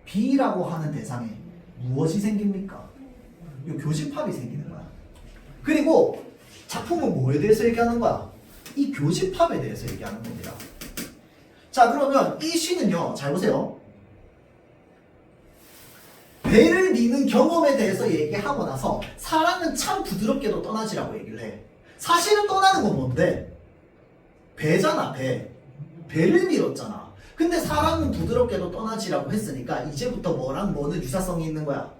B라고 하는 대상에 무엇이 생깁니까? 이 교집합이 생기는 거야. 그리고 작품은 뭐에 대해서 얘기하는 거야? 이 교집합에 대해서 얘기하는 겁니다. 자, 그러면 이 시는요, 잘 보세요. 배를 미는 경험에 대해서 얘기하고 나서 사랑은 참 부드럽게도 떠나지라고 얘기를 해. 사실은 떠나는 건 뭔데? 배잖아, 배. 배를 밀었잖아. 근데 사랑은 부드럽게도 떠나지라고 했으니까 이제부터 뭐랑 뭐는 유사성이 있는 거야?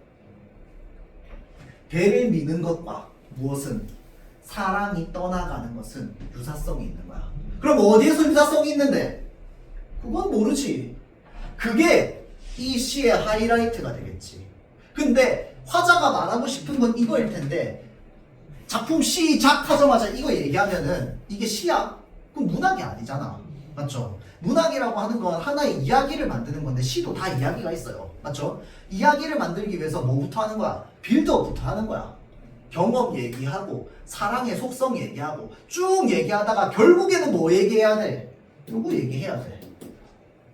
배를 미는 것과 무엇은? 사랑이 떠나가는 것은 유사성이 있는 거야. 그럼 어디에서 유사성이 있는데? 그건 모르지. 그게 이 시의 하이라이트가 되겠지. 근데 화자가 말하고 싶은 건 이거일 텐데 작품 시작하자마자 이거 얘기하면은 이게 시야? 그럼 문학이 아니잖아. 맞죠? 문학이라고 하는 건 하나의 이야기를 만드는 건데 시도 다 이야기가 있어요. 맞죠? 이야기를 만들기 위해서 뭐부터 하는 거야? 빌드업부터 하는 거야. 경험 얘기하고 사랑의 속성 얘기하고 쭉 얘기하다가 결국에는 뭐 얘기해야 돼? 요거 얘기해야 돼.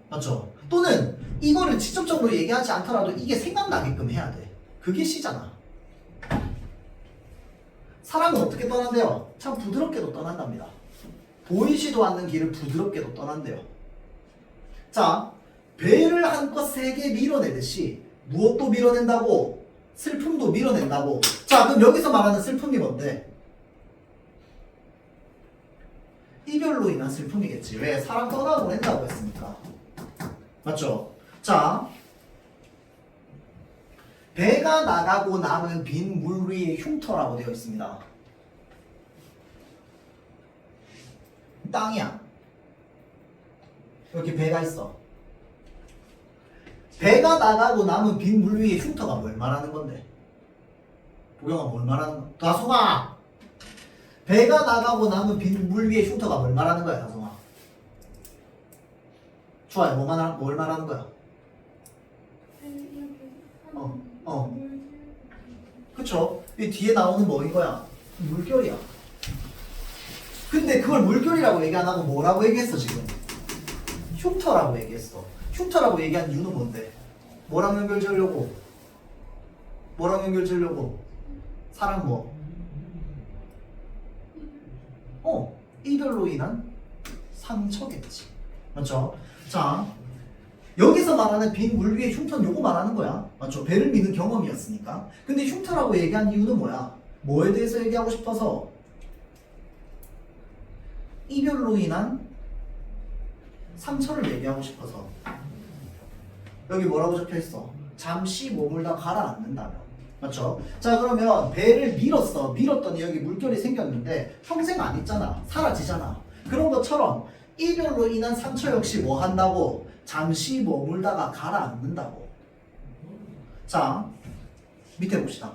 맞죠? 또는 이거를 직접적으로 얘기하지 않더라도 이게 생각나게끔 해야 돼. 그게 시잖아. 사랑은 어떻게 떠난대요? 참 부드럽게도 떠난답니다. 보이지도 않는 길을 부드럽게도 떠난대요. 자, 배를 한껏 세게 밀어내듯이 무엇도 밀어낸다고? 슬픔도 밀어낸다고. 자, 그럼 여기서 말하는 슬픔이 뭔데? 이별로 인한 슬픔이겠지. 왜? 사랑 떠나보낸다고 했으니까. 맞죠? 자, 배가 나가고 남은 빈 물 위의 흉터라고 되어 있습니다. 땅이야. 여기 배가 있어. 배가 나가고 남은 빈 물 위의 흉터가 뭘 말하는 건데? 보경아 뭘 말하는 거야? 다솜아! 배가 나가고 남은 빈 물 위의 흉터가 뭘 말하는 거야, 다솜아? 좋아요. 뭘 말하는 거야? 그쵸? 이 뒤에 나오는 뭐인 거야? 물결이야. 근데 그걸 물결이라고 얘기 안 하고 뭐라고 얘기했어, 지금? 흉터라고 얘기했어. 흉터라고 얘기한 이유는 뭔데? 뭐랑 연결 지으려고? 뭐랑 연결 지으려고? 사랑 뭐? 이별로 인한 상처겠지. 맞죠? 자, 여기서 말하는 빈 물 위의 흉터는 요거 말하는 거야. 맞죠? 배를 미는 경험이었으니까. 근데 흉터라고 얘기한 이유는 뭐야? 뭐에 대해서 얘기하고 싶어서? 이별로 인한 상처를 얘기하고 싶어서. 여기 뭐라고 적혀있어? 잠시 머물다 가라앉는다며. 맞죠? 자, 그러면 배를 밀었어. 밀었더니 여기 물결이 생겼는데 평생 안 있잖아. 사라지잖아. 그런 것처럼 이별로 인한 상처 역시 뭐 한다고? 잠시 머물다가 가라앉는다고. 자, 밑에 봅시다.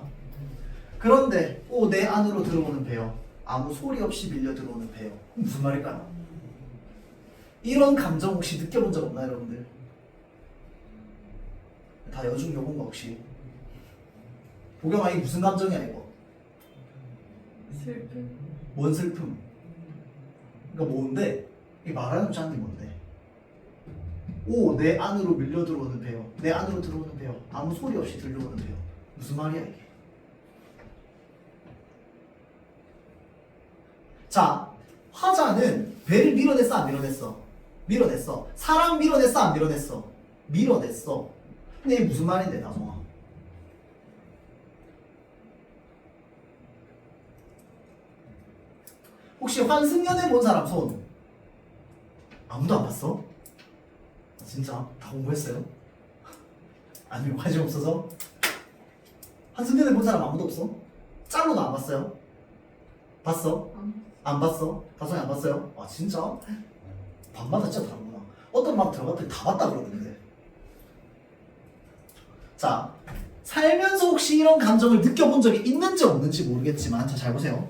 그런데 내 안으로 들어오는 배요. 아무 소리 없이 밀려 들어오는 배요. 무슨 말일까요? 이런 감정 혹시 느껴본 적 없나요, 여러분들? 다 여중 여고인가 혹시? 보경아, 이게 무슨 감정이야 이거? 슬픔. 뭔 슬픔? 그러니까 뭔데? 이 말하는 장이 뭔데? 내 안으로 밀려 들어오는 배요. 내 안으로 들어오는 배요. 아무 소리 없이 들려오는 배요. 무슨 말이야 이게? 자, 화자는 배를 밀어냈어 안 밀어냈어? 밀어냈어. 사랑 밀어냈어 안 밀어냈어? 밀어냈어. 근데 이게 무슨 말인데, 나성아? 혹시 환승연애 본 사람 손? 아무도 안 봤어? 진짜? 다 공부했어요? 아니면 관심 없어서? 환승연애 본 사람 아무도 없어? 짤로도 안 봤어요? 봤어? 안 봤어? 다성이 안 봤어요? 아 진짜? 반마다 진짜 다르구나. 어떤 막 들어갔더니 다 봤다 그러는데. 자, 살면서 혹시 이런 감정을 느껴본 적이 있는지 없는지 모르겠지만, 자, 잘 보세요.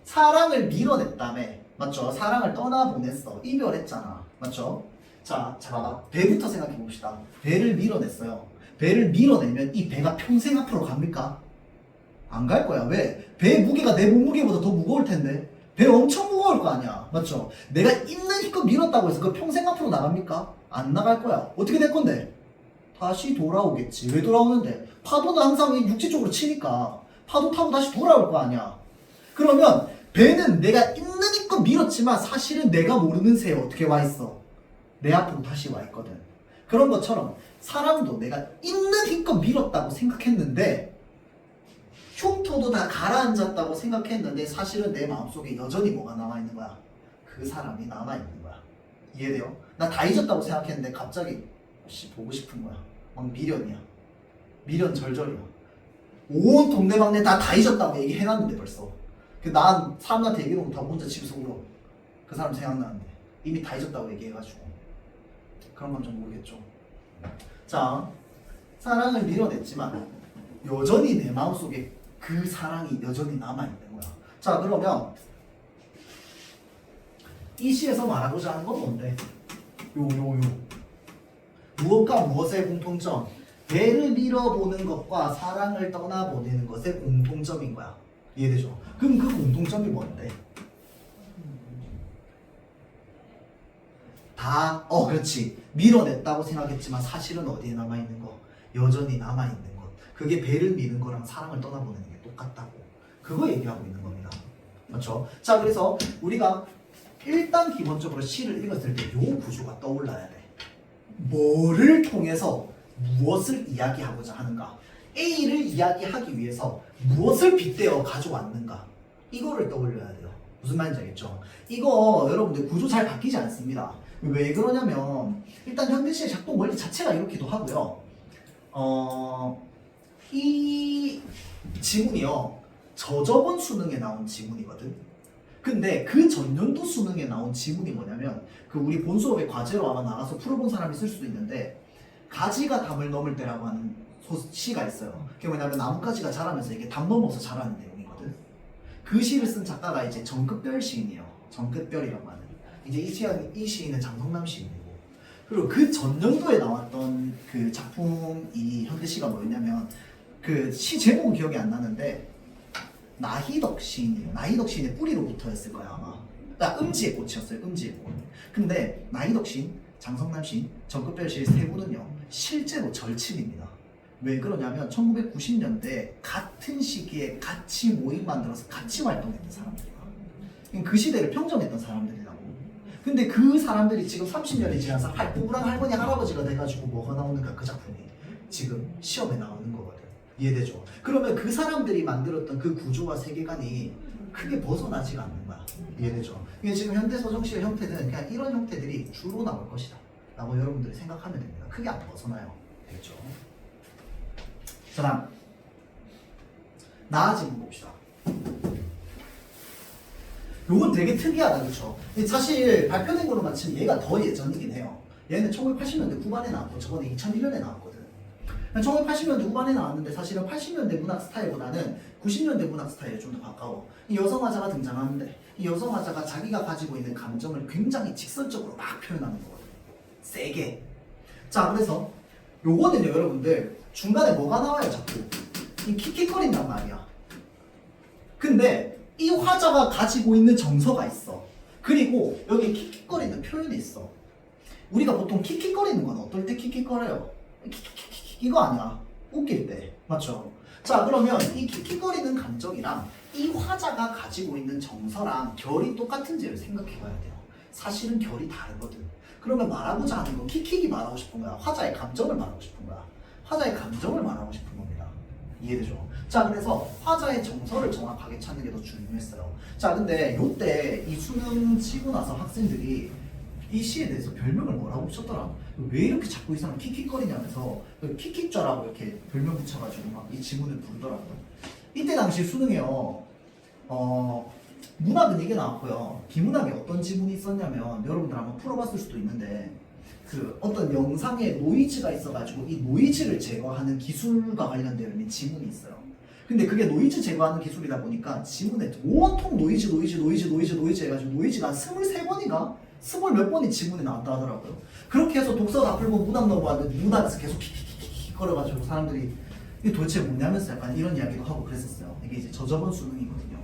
사랑을 밀어냈다며. 맞죠? 사랑을 떠나보냈어. 이별했잖아. 맞죠? 자, 봐봐. 배부터 생각해 봅시다. 배를 밀어냈어요. 배를 밀어내면 이 배가 평생 앞으로 갑니까? 안 갈 거야. 왜? 배의 무게가 내 몸무게보다 더 무거울 텐데. 배 엄청 무거울 거 아니야. 맞죠? 내가 있는 힘껏 밀었다고 해서 그 평생 앞으로 나갑니까? 안 나갈 거야. 어떻게 될 건데? 다시 돌아오겠지. 왜 돌아오는데? 파도는 항상 육지 쪽으로 치니까 파도 타고 다시 돌아올 거 아니야. 그러면 배는 내가 있는 힘껏 밀었지만 사실은 내가 모르는 새에 어떻게 와 있어? 내 앞으로 다시 와 있거든. 그런 것처럼 사람도 내가 있는 힘껏 밀었다고 생각했는데 흉터도 다 가라앉았다고 생각했는데 사실은 내 마음속에 여전히 뭐가 남아있는 거야? 그 사람이 남아있는 거야. 이해돼요? 나 다 잊었다고 생각했는데 갑자기 보고 싶은 거야. 막 미련이야. 미련 절절이야. 온 동네방네 다 잊었다고 얘기해놨는데 벌써. 난 사람한테 얘기도 못하고 혼자 집에서 울어. 그 사람 생각나는데 이미 다 잊었다고 얘기해가지고. 그런 건 좀 모르겠죠. 자, 사랑을 밀어냈지만 여전히 내 마음속에 그 사랑이 여전히 남아있는 거야. 자, 그러면 이 시에서 말하고자 하는 건 뭔데? 무엇과 무엇의 공통점? 배를 밀어보는 것과 사랑을 떠나보내는 것의 공통점인 거야. 이해되죠? 그럼 그 공통점이 뭔데? 다, 그렇지. 밀어냈다고 생각했지만 사실은 어디에 남아있는 거? 여전히 남아있는 것. 그게 배를 미는 거랑 사랑을 떠나보내는 게 똑같다고. 그거 얘기하고 있는 겁니다. 그렇죠? 자, 그래서 우리가 일단 기본적으로 시를 읽었을 때 요 구조가 떠올라야 돼. 뭐를 통해서 무엇을 이야기하고자 하는가? A를 이야기하기 위해서 무엇을 빗대어 가져왔는가? 이거를 떠올려야 돼요. 무슨 말인지 알겠죠? 이거 여러분들 구조 잘 바뀌지 않습니다. 왜 그러냐면 일단 현대시의 작동 원리 자체가 이렇기도 하고요. 이 지문이요. 저저번 수능에 나온 지문이거든. 근데 그 전년도 수능에 나온 지문이 뭐냐면 그 우리 본 수업의 과제로 아마 나가서 풀어본 사람이 쓸 수도 있는데 가지가 담을 넘을 때라고 하는 시가 있어요. 그게 뭐냐면 나뭇가지가 자라면서 이게 담 넘어서 자라는 내용이거든. 그 시를 쓴 작가가 이제 정끝별 시인이에요. 정끝별이라고 하는. 이제 이 시인은 장성남 시인이고. 그리고 그 전년도에 나왔던 그 작품이 현대시가 뭐였냐면 그 시 제목은 기억이 안 나는데 나희덕 시인이에요. 나희덕 시인의 뿌리로부터였을 거야 아마. 그러니까 음지의 꽃이었어요. 음지의 꽃. 근데 나희덕 시인, 장성남 시인, 정끝별 시인 세 분은요 실제로 절친입니다. 왜 그러냐면 1990년대 같은 시기에 같이 모임 만들어서 같이 활동했던 사람들이야. 그 시대를 평정했던 사람들이라고. 근데 그 사람들이 지금 30년이 지나서 누구랑 할머니 할아버지가 돼가지고 뭐가 나오는가 그 작품이 지금 시험에 나오는 거거든. 이해되죠? 그러면 그 사람들이 만들었던 그 구조와 세계관이 크게 벗어나지가 않는 거야. 이해되죠? 이게 지금 현대서정시의 형태는 그냥 이런 형태들이 주로 나올 것이다 라고 여러분들이 생각하면 됩니다. 크게 안 벗어나요. 되겠죠? 자, 다음 나아지는 봅시다. 요건 되게 특이하다, 그쵸? 사실 발표된 거로만 치면 얘가 더 예전이긴 해요. 얘는 1980년대 후반에 나왔고 저번에 2001년에 나왔거든. 1980년대 후반에 나왔는데 사실은 80년대 문학 스타일보다는 90년대 문학 스타일에 좀 더 가까워. 이 여성 화자가 등장하는데 이 여성 화자가 자기가 가지고 있는 감정을 굉장히 직선적으로 막 표현하는 거거든. 세게. 자, 그래서 요거는요 여러분들 중간에 뭐가 나와요 자꾸? 이 킥킥거린단 말이야. 근데 이 화자가 가지고 있는 정서가 있어. 그리고 여기 킥킥거리는 표현이 있어. 우리가 보통 킥킥거리는 건 어떨 때 킥킥거려요? 이거 아니야. 웃길 때. 맞죠? 자, 그러면 이 킥킥거리는 감정이랑 이 화자가 가지고 있는 정서랑 결이 똑같은지를 생각해 봐야 돼요. 사실은 결이 다르거든. 그러면 말하고자 하는 건 킥킥이 말하고 싶은 거야? 화자의 감정을 말하고 싶은 거야? 화자의 감정을 말하고 싶은 겁니다. 이해되죠? 자, 그래서 화자의 정서를 정확하게 찾는 게 더 중요했어요. 자, 근데 요때 이 수능 치고 나서 학생들이 이 시에 대해서 별명을 뭐라고 붙였더라? 왜 이렇게 자꾸 이 사람 킥킥거리냐면서 킥킥좌라고 이렇게 별명 붙여가지고 막 이 지문을 부르더라고요. 이때 당시 수능에요. 문학은 이게 나왔고요. 비문학에 어떤 지문이 있었냐면 여러분들 한번 풀어봤을 수도 있는데 그 어떤 영상에 노이즈가 있어가지고 이 노이즈를 제거하는 기술과 관련되어 있는 지문이 있어요. 근데 그게 노이즈 제거하는 기술이다 보니까 지문에 온통 노이즈 해가지고 노이즈가 한 23번인가? 20몇 번이 지문에 나왔다 하더라고요. 그렇게 해서 독서 다 풀고 문학 넘어왔는데 문학에서 계속 킥킥킥 거려가지고 사람들이 이게 도대체 뭐냐면서 약간 이런 이야기도 하고 그랬었어요. 이게 이제 저저번 수능이거든요.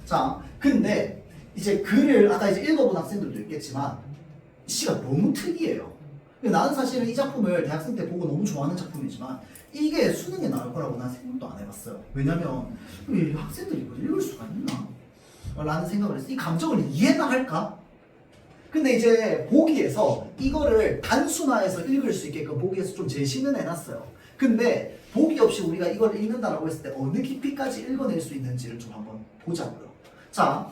자, 근데 이제 글을 아까 이제 읽어본 학생들도 있겠지만 시가 너무 특이해요. 나는 사실은 이 작품을 대학생 때 보고 너무 좋아하는 작품이지만 이게 수능에 나올 거라고 난 생각도 안 해봤어요. 왜냐면 왜 학생들이 이걸 읽을 수가 있나? 라는 생각을 했어요. 이 감정을 이해나 할까? 근데 이제 보기에서 이거를 단순화해서 읽을 수 있게끔 보기에서 좀 제시는 해놨어요. 근데 보기 없이 우리가 이걸 읽는다라고 했을 때 어느 깊이까지 읽어낼 수 있는지를 좀 한번 보자고요. 자,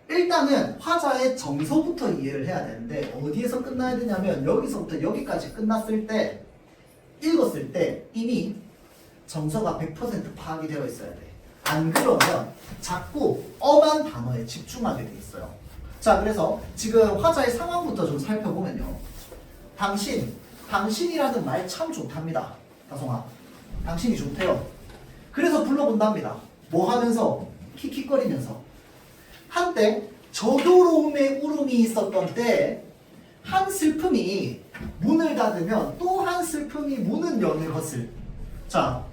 일단은 화자의 정서부터 이해를 해야 되는데 어디에서 끝나야 되냐면 여기서부터 여기까지 끝났을 때 읽었을 때 이미 정서가 100% 파악이 되어 있어야 돼. 안 그러면 자꾸 엄한 단어에 집중하게 돼 있어요. 자, 그래서 지금 화자의 상황부터 좀 살펴보면요. 당신이라는 말 참 좋답니다. 다송아, 당신이 좋대요. 그래서 불러본답니다. 뭐 하면서? 킥킥거리면서. 한때 저도로움의 울음이 있었던 때 한 슬픔이 문을 문을 닫으면 또 한 슬픔이 문을 여는 것을. 자,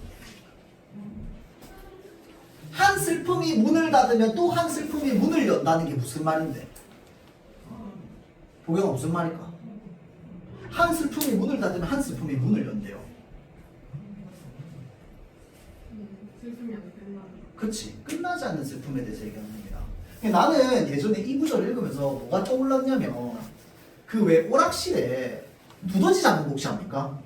한 슬픔이 문을 닫으면 또 한 슬픔이 문을 연다는 게 무슨 말인데? 보경아 무슨 말일까? 한 슬픔이 문을 닫으면 한 슬픔이 문을 연대요. 슬픔이 안 끝나. 그치, 끝나지 않는 슬픔에 대해서 얘기하는 겁니다. 나는 예전에 이 구절을 읽으면서 뭐가 떠올랐냐면 그 왜 오락실에 두더지 잡는 거 혹시 압니까?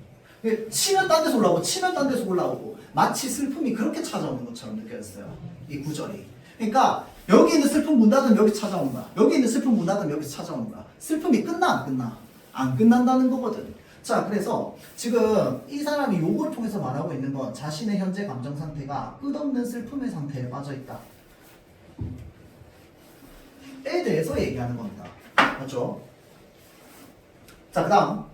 치면 딴 데서 올라오고 치면 딴 데서 올라오고 마치 슬픔이 그렇게 찾아오는 것처럼 느껴졌어요. 이 구절이. 그러니까 여기 있는 슬픔 문 닫으면 여기 찾아온다. 여기 있는 슬픔 문 닫으면 여기서 찾아온다. 슬픔이 끝나 안 끝나? 안 끝난다는 거거든. 자, 그래서 지금 이 사람이 요걸 통해서 말하고 있는 건 자신의 현재 감정 상태가 끝없는 슬픔의 상태에 빠져 있다. 에 대해서 얘기하는 겁니다. 맞죠? 자, 그 다음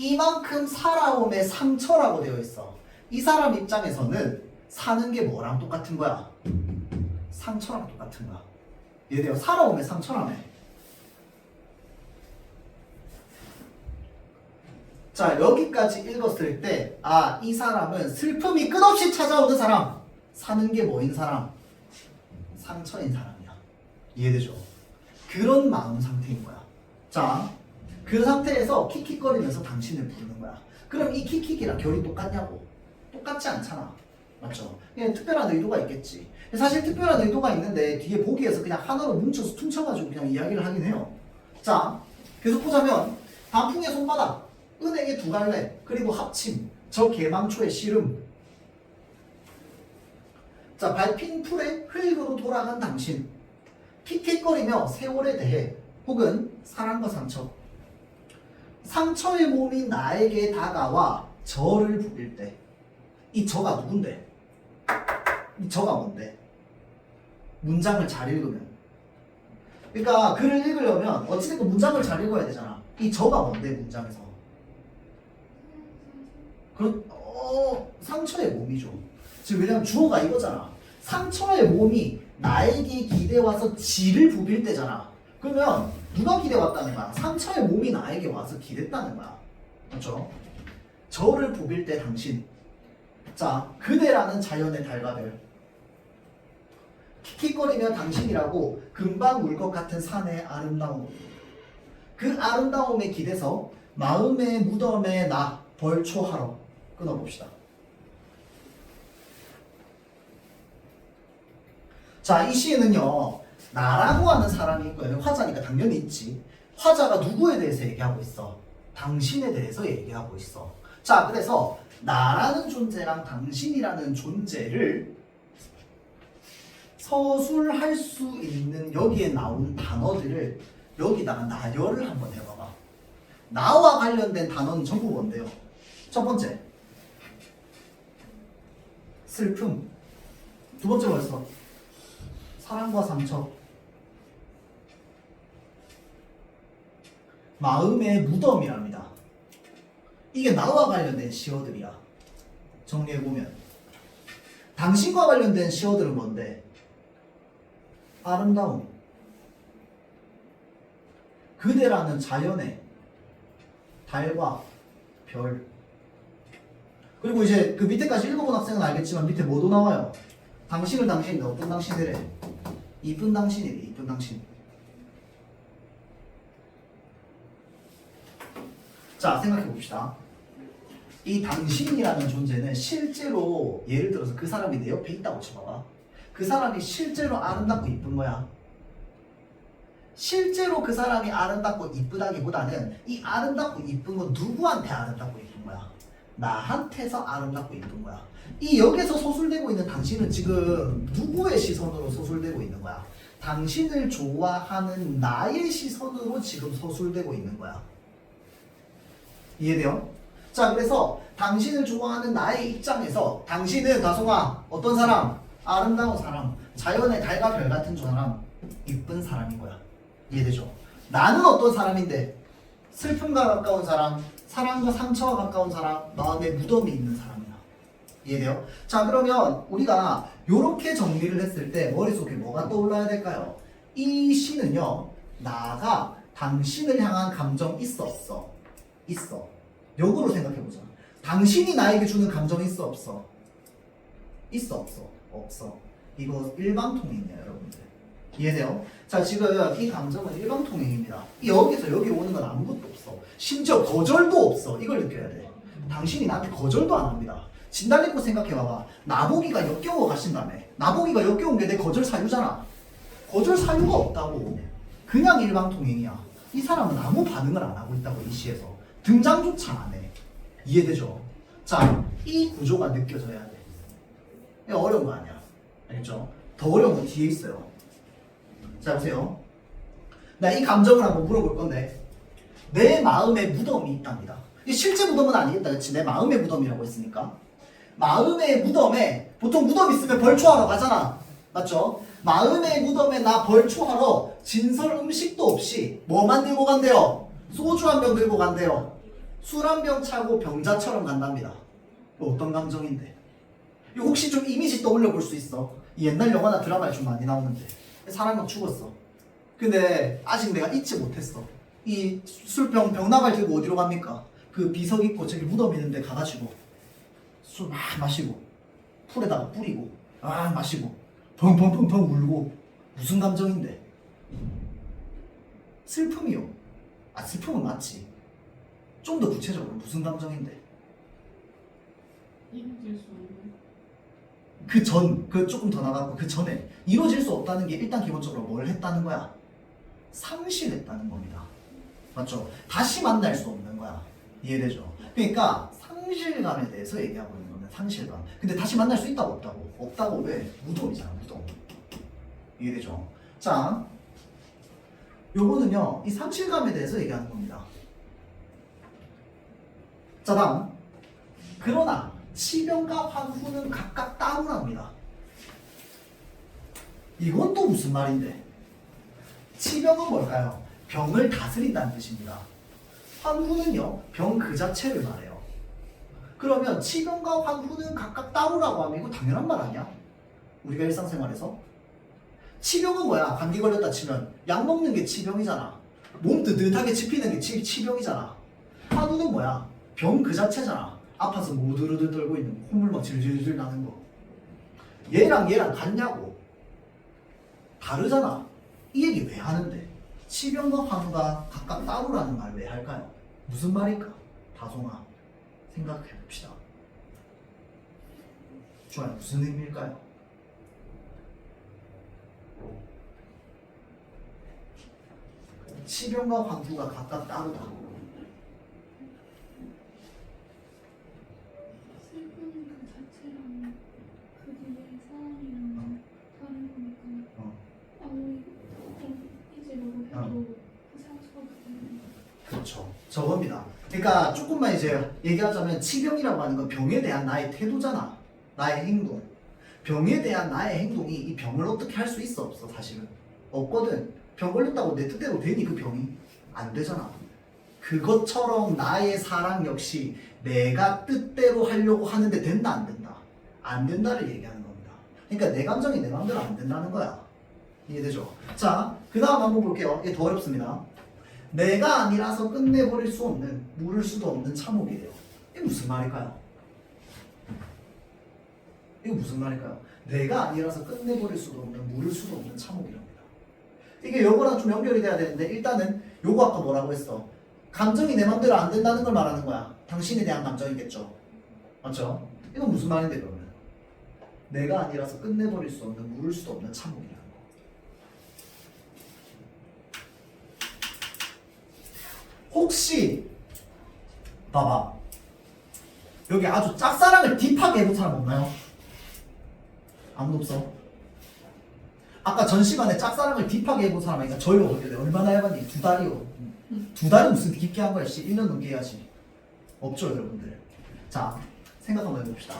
이만큼 살아옴의 상처라고 되어 있어. 이 사람 입장에서는 사는 게 뭐랑 똑같은 거야? 상처랑 똑같은 거야. 얘들아, 살아옴의 상처라며. 자, 여기까지 읽었을 때 아, 이 사람은 슬픔이 끝없이 찾아오는 사람, 사는 게 뭐인 사람? 상처인 사람이야. 이해되죠? 그런 마음 상태인 거야. 자, 그 상태에서 킥킥거리면서 당신을 부르는 거야. 그럼 이 킥킥이랑 결이 똑같냐고? 똑같지 않잖아. 맞죠? 그냥 특별한 의도가 있겠지. 사실 특별한 의도가 있는데 뒤에 보기에서 그냥 하나로 뭉쳐서 퉁쳐가지고 그냥 이야기를 하긴 해요. 자, 계속 보자면 단풍의 손바닥, 은행의 두 갈래, 그리고 합침, 저 개망초의 씨름. 자, 밟힌 풀에 흙으로 돌아간 당신, 킥킥거리며 세월에 대해 혹은 사랑과 상처, 상처의 몸이 나에게 다가와 저를 부릴 때, 이 저가 누군데? 이 저가 뭔데? 문장을 잘 읽으면. 그러니까 글을 읽으려면 어찌됐든 문장을 잘 읽어야 되잖아. 이 저가 뭔데 문장에서? 상처의 몸이죠. 지금 왜냐면 주어가 이거잖아. 상처의 몸이 나에게 기대와서 지를 부빌 때잖아. 그러면 누가 기대왔다는 거야? 상처의 몸이 나에게 와서 기댔다는 거야. 그렇죠? 저를 부빌 때 당신. 자, 그대라는 자연의 달가들. 킥킥거리며 당신이라고 금방 울 것 같은 산의 아름다움. 그 아름다움에 기대서 마음의 무덤에 나 벌초하러 끊어봅시다. 자, 이 시에는요, 나라고 하는 사람이 있고요. 화자니까 당연히 있지. 화자가 누구에 대해서 얘기하고 있어? 당신에 대해서 얘기하고 있어. 자, 그래서 나라는 존재랑 당신이라는 존재를 서술할 수 있는 여기에 나온 단어들을 여기다가 나열을 한번 해봐봐. 나와 관련된 단어는 전부 뭔데요? 첫 번째, 슬픔. 두 번째 뭐였어? 사랑과 상처. 마음의 무덤이랍니다. 이게 나와 관련된 시어들이야. 정리해보면 당신과 관련된 시어들은 뭔데? 아름다움, 그대라는 자연의 달과 별. 그리고 이제 그 밑에까지 읽어본 학생은 알겠지만 밑에 뭐도 나와요? 당신을 당신인데 어떤 당신이래? 이쁜 당신이래. 이쁜 당신. 자, 생각해봅시다. 이 당신이라는 존재는 실제로 예를 들어서 그 사람이 내 옆에 있다고 쳐봐봐. 그 사람이 실제로 아름답고 이쁜 거야. 실제로 그 사람이 아름답고 이쁘다기보다는 이 아름답고 이쁜 건 누구한테 아름답고 이쁜 거야? 나한테서 아름답고 이쁜 거야. 이 여기서 소술되고 있는 당신은 지금 누구의 시선으로 소술되고 있는 거야? 당신을 좋아하는 나의 시선으로 지금 소술되고 있는 거야. 이해돼요? 자, 그래서 당신을 좋아하는 나의 입장에서 당신은 다송아 어떤 사람? 아름다운 사람, 자연의 달과 별 같은 사람, 이쁜 사람인 거야. 이해되죠? 나는 어떤 사람인데? 슬픔과 가까운 사람, 사랑과 상처와 가까운 사람, 마음에 무덤이 있는 사람이야. 이해돼요? 자, 그러면 우리가 이렇게 정리를 했을 때 머릿속에 뭐가 떠올라야 될까요? 이 시는요, 나가 당신을 향한 감정 있어 없어? 있어. 역으로 생각해보자. 당신이 나에게 주는 감정이 있어 없어? 있어 없어? 없어. 이거 일방통행이에요 여러분들. 이해돼요? 자 지금 이 감정은 일방통행입니다. 여기서 여기 오는 건 아무것도 없어. 심지어 거절도 없어. 이걸 느껴야 돼. 당신이 나한테 거절도 안 합니다. 진달래꽃 생각해봐봐. 나보기가 역겨워 가신다며. 나보기가 역겨운 게 내 거절 사유잖아. 거절 사유가 없다고. 그냥 일방통행이야. 이 사람은 아무 반응을 안 하고 있다고 이 시에서. 등장조차 안 해. 이해되죠? 자, 이 구조가 느껴져야 돼. 이거 어려운 거 아니야. 알겠죠? 더 어려운 건 뒤에 있어요. 자, 보세요. 나 이 감정을 한번 물어볼 건데, 내 마음에 무덤이 있답니다. 이 실제 무덤은 아니겠다. 그치? 내 마음의 무덤이라고 했으니까. 마음의 무덤에, 보통 무덤 있으면 벌초하러 가잖아. 맞죠? 마음의 무덤에 나 벌초하러 진설 음식도 없이 뭐만 들고 간대요? 소주 한 병 들고 간대요. 술 한 병 차고 병자처럼 간답니다. 이거 어떤 감정인데? 이거 혹시 좀 이미지 떠올려 볼 수 있어? 이 옛날 영화나 드라마에 좀 많이 나오는데 사람이 죽었어. 근데 아직 내가 잊지 못했어. 이 술병 병나발 들고 어디로 갑니까? 그 비석 있고 저기 무덤 있는데 가가지고 술 막 마시고 풀에다가 뿌리고 마시고 펑펑펑펑 울고. 무슨 감정인데? 슬픔이요. 슬픔은 맞지. 좀 더 구체적으로 무슨 감정인데? 이루어질 수 없는. 그 조금 더 나가고 그 전에 이루어질 수 없다는 게 일단 기본적으로 뭘 했다는 거야? 상실했다는 겁니다. 맞죠? 다시 만날 수 없는 거야. 이해되죠? 그러니까 상실감에 대해서 얘기하고 있는 거는 상실감. 근데 다시 만날 수 있다고 없다고? 없다고 왜? 무덤이잖아, 무덤. 이해되죠? 자, 요거는요, 이 상실감에 대해서 얘기하는 겁니다. 자, 다음. 그러나 치병과 환후는 각각 따로랍니다. 이건 또 무슨 말인데? 치병은 뭘까요? 병을 다스린다는 뜻입니다. 환후는요, 병 그 자체를 말해요. 그러면 치병과 환후는 각각 따로라고 하면 이거 당연한 말 아니야? 우리가 일상생활에서? 치병은 뭐야? 감기 걸렸다 치면 약 먹는 게 치병이잖아. 몸 뜨뜻하게 치피는 게 치병이잖아. 환우는 뭐야? 병 그 자체잖아. 아파서 모두르르 떨고 있는 거, 콧물 막 질질질 나는 거. 얘랑 같냐고. 다르잖아. 이 얘기 왜 하는데? 치병과 환우가 각각 따로라는 말 왜 할까요? 무슨 말일까? 다송아, 생각해 봅시다. 좋아요. 무슨 의미일까요? 치병과 환후가 각각 따르다. 슬픔 그 자체랑 그 뒤에 상황이랑 다른 거니까 아무리 좀 잊으려고 해도 이상할 수밖에 없는. 그렇죠. 저겁니다. 그러니까 조금만 이제 얘기하자면 치병이라고 하는 건 병에 대한 나의 태도잖아. 나의 행동. 병에 대한 나의 행동이 이 병을 어떻게 할 수 있어 없어 사실은. 없거든. 병 걸렸다고 내 뜻대로 되니 그 병이? 안 되잖아. 그것처럼 나의 사랑 역시 내가 뜻대로 하려고 하는데 된다 안 된다? 안 된다를 얘기하는 겁니다. 그러니까 내 감정이 내 마음대로 안 된다는 거야. 이해되죠? 자, 그 다음 한번 볼게요. 이게 더 어렵습니다. 내가 아니라서 끝내버릴 수 없는, 물을 수도 없는 참혹이래요. 이게 무슨 말일까요? 이거 무슨 말일까요? 내가 아니라서 끝내버릴 수도 없는, 물을 수도 없는 참혹이랍니다. 이게 요거랑 좀 연결이 돼야 되는데 일단은 요거 아까 뭐라고 했어? 감정이 내 맘대로 안 된다는 걸 말하는 거야. 당신에 대한 감정이겠죠. 맞죠? 이건 무슨 말인데 그러면? 내가 아니라서 끝내버릴 수 없는, 물을 수도 없는 참혹이라는 거. 혹시 봐봐, 여기 아주 짝사랑을 딥하게 해본 사람 없나요? 아무도 없어? 아까 전 시간에 짝사랑을 딥하게 해본 사람이니까 저희가 어떻게 돼? 얼마나 해봤니? 2달이요. 2달이 무슨 깊게 한 거야? 1년 넘게 해야지. 없죠 여러분들. 자, 생각 한번 해봅시다.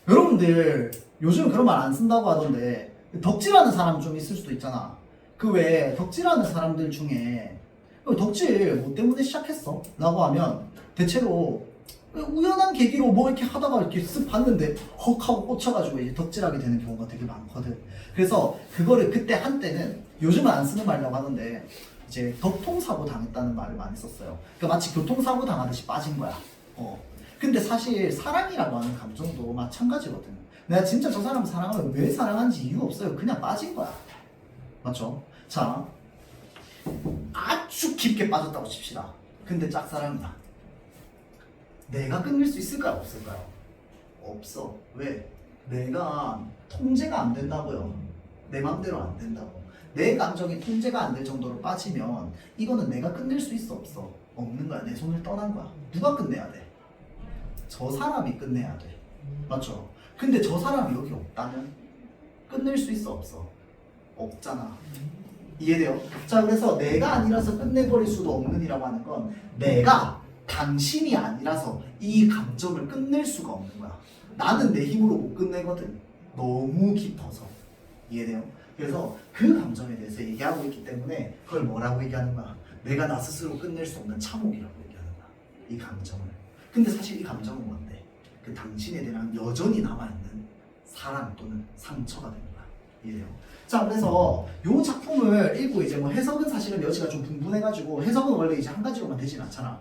여러분들 요즘 그런 말 안 쓴다고 하던데 덕질하는 사람 좀 있을 수도 있잖아. 그 외에 덕질하는 사람들 중에 덕질 뭐 때문에 시작했어? 라고 하면 대체로 우연한 계기로 뭐 이렇게 하다가 이렇게 쓱 봤는데 헉 하고 꽂혀가지고 이제 덕질하게 되는 경우가 되게 많거든. 그래서 그거를 그때 한때는, 요즘은 안 쓰는 말이라고 하는데 이제 교통사고 당했다는 말을 많이 썼어요. 그러니까 마치 교통사고 당하듯이 빠진 거야. 근데 사실 사랑이라고 하는 감정도 마찬가지거든. 내가 진짜 저 사람을 사랑하면 왜 사랑하는지 이유 없어요. 그냥 빠진 거야. 맞죠? 자, 아주 깊게 빠졌다고 칩시다. 근데 짝사랑이다. 내가 끊을 수 있을까요? 없을까요? 없어. 왜? 내가 통제가 안 된다고요. 내 맘대로 안 된다고. 내 감정이 통제가 안 될 정도로 빠지면 이거는 내가 끝낼 수 있어? 없어? 없는 거야. 내 손을 떠난 거야. 누가 끝내야 돼? 저 사람이 끝내야 돼. 맞죠? 근데 저 사람이 여기 없다면 끝낼 수 있어? 없어? 없잖아. 이해돼요? 자, 그래서 내가 아니라서 끝내버릴 수도 없는이라고 하는 건 내가 당신이 아니라서 이 감정을 끝낼 수가 없는 거야. 나는 내 힘으로 못 끝내거든. 너무 깊어서. 이해돼요? 그래서 그 감정에 대해서 얘기하고 있기 때문에 그걸 뭐라고 얘기하는 거야? 내가 나 스스로 끝낼 수 없는 참혹이라고 얘기하는 거야. 이 감정을. 근데 사실 이 감정은 뭔데? 그 당신에 대한 여전히 남아있는 사랑 또는 상처가 되는 거야. 이해돼요? 자, 그래서 이 작품을 읽고 이제 뭐 해석은 사실은 여지가 좀 분분해가지고 해석은 원래 이제 한 가지로만 되진 않잖아.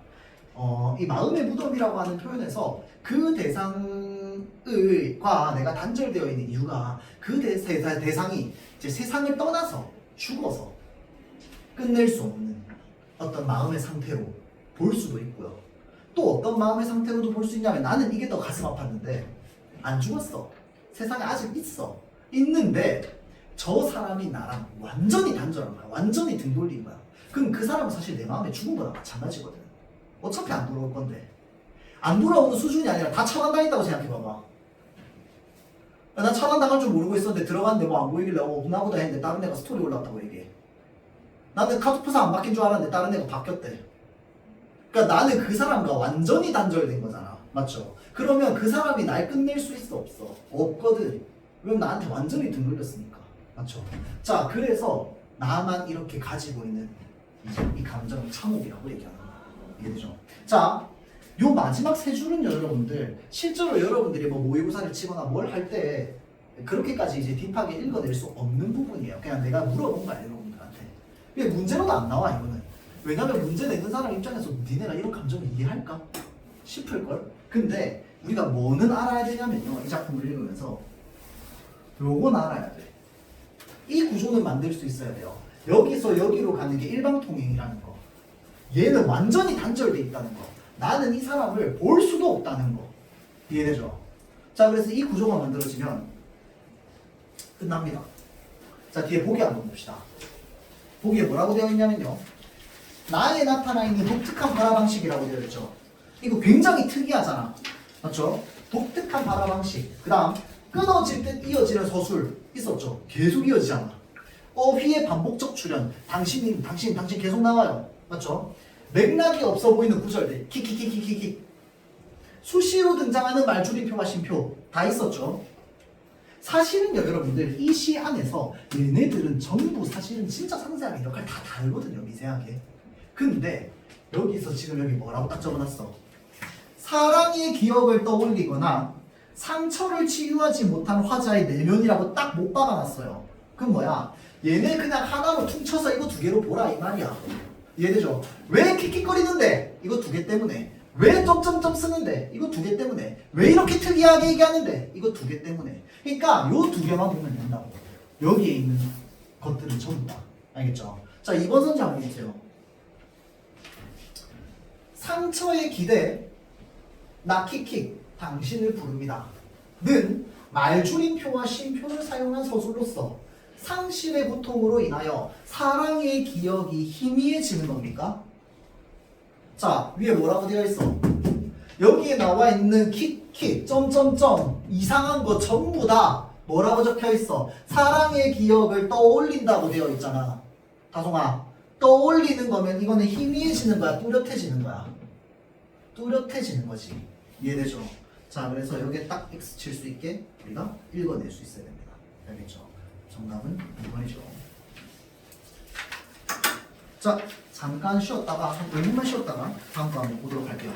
이 마음의 무덤이라고 하는 표현에서 그 대상과 내가 단절되어 있는 이유가 그 대상이 이제 세상을 떠나서 죽어서 끝낼 수 없는 어떤 마음의 상태로 볼 수도 있고요. 또 어떤 마음의 상태로도 볼 수 있냐면 나는 이게 더 가슴 아팠는데 안 죽었어. 세상에 아직 있어. 있는데 저 사람이 나랑 완전히 단절한 거야. 완전히 등 돌린 거야. 그럼 그 사람은 사실 내 마음에 죽은 거랑 마찬가지거든. 어차피 안 돌아올 건데. 안 돌아오는 수준이 아니라 다 차단당했다고 생각해봐봐. 나 차단당할 줄 모르고 있었는데 들어갔는데 뭐 안 보이길래 누나보다 했는데 다른 애가 스토리 올라왔다고 얘기해. 나는 카톡프사 안 바뀐 줄 알았는데 다른 애가 바뀌었대. 그러니까 나는 그 사람과 완전히 단절된 거잖아. 맞죠? 그러면 그 사람이 날 끝낼 수 있어? 없어? 없거든. 왜냐면 나한테 완전히 등 돌렸으니까. 맞죠? 자, 그래서 나만 이렇게 가지고 있는 이제 이 감정을 참혹이라고 얘기하는 거야. 이해되죠? 자, 요 마지막 세 줄은 여러분들 실제로 여러분들이 뭐 모의고사를 치거나 뭘 할 때 그렇게까지 이제 딥하게 읽어낼 수 없는 부분이에요. 그냥 내가 물어본 거야, 여러분들한테. 이게 문제로도 안 나와, 이거는. 왜냐면 문제 내는 사람 입장에서 니네가 이런 감정을 이해할까? 싶을걸? 근데 우리가 뭐는 알아야 되냐면요, 이 작품을 읽으면서 요건 알아야 돼. 이 구조는 만들 수 있어야 돼요. 여기서 여기로 가는 게 일방통행이라는 거. 얘는 완전히 단절돼 있다는 거. 나는 이 사람을 볼 수도 없다는 거. 이해되죠? 자, 그래서 이 구조가 만들어지면 끝납니다. 자, 뒤에 보기 한번 봅시다. 보기에 뭐라고 되어 있냐면요, 나에 나타나 있는 독특한 발화 방식이라고 되어 있죠. 이거 굉장히 특이하잖아. 맞죠? 독특한 발화 방식. 그 다음 끊어질 듯 이어지는 서술 있었죠. 계속 이어지잖아. 어휘의 반복적 출현. 당신 계속 나와요. 맞죠? 맥락이 없어 보이는 구절들. 킥킥킥킥킥. 수시로 등장하는 말줄임표와 쉼표 다 있었죠. 사실은요, 여러분들 이 시 안에서 얘네들은 전부 사실은 진짜 상세하게 역할 다 다르거든요, 미세하게. 근데 여기서 지금 여기 뭐라고 딱 적어놨어? 사랑의 기억을 떠올리거나 상처를 치유하지 못한 화자의 내면이라고 딱 못 박아놨어요. 그럼 뭐야? 얘네 그냥 하나로 퉁쳐서 이거 두 개로 보라 이 말이야. 이해되죠? 왜 킥킥거리는데? 이거 두 개 때문에. 왜 점점점 쓰는데? 이거 두 개 때문에. 왜 이렇게 특이하게 얘기하는데? 이거 두 개 때문에. 그러니까 요 두 개만 보면 된다고. 여기에 있는 것들은 전부 다. 알겠죠? 자, 이번 선지 한번 보세요. 상처의 기대, 나 킥킥, 당신을 부릅니다. 는 말줄임표와 쉼표를 사용한 서술로서 상실의 고통으로 인하여 사랑의 기억이 희미해지는 겁니까? 자, 위에 뭐라고 되어 있어? 여기에 나와 있는 킥킥, 점점점, 이상한 거 전부 다 뭐라고 적혀 있어? 사랑의 기억을 떠올린다고 되어 있잖아. 다송아, 떠올리는 거면 이거는 희미해지는 거야? 뚜렷해지는 거야? 뚜렷해지는 거지. 이해되죠? 자, 그래서 여기에 딱 X 칠 수 있게 우리가 읽어낼 수 있어야 됩니다. 알겠죠? 정답은 2번이죠. 자, 잠깐 쉬었다가 한 5분만 쉬었다가 다음 거 한번 보도록 할게요.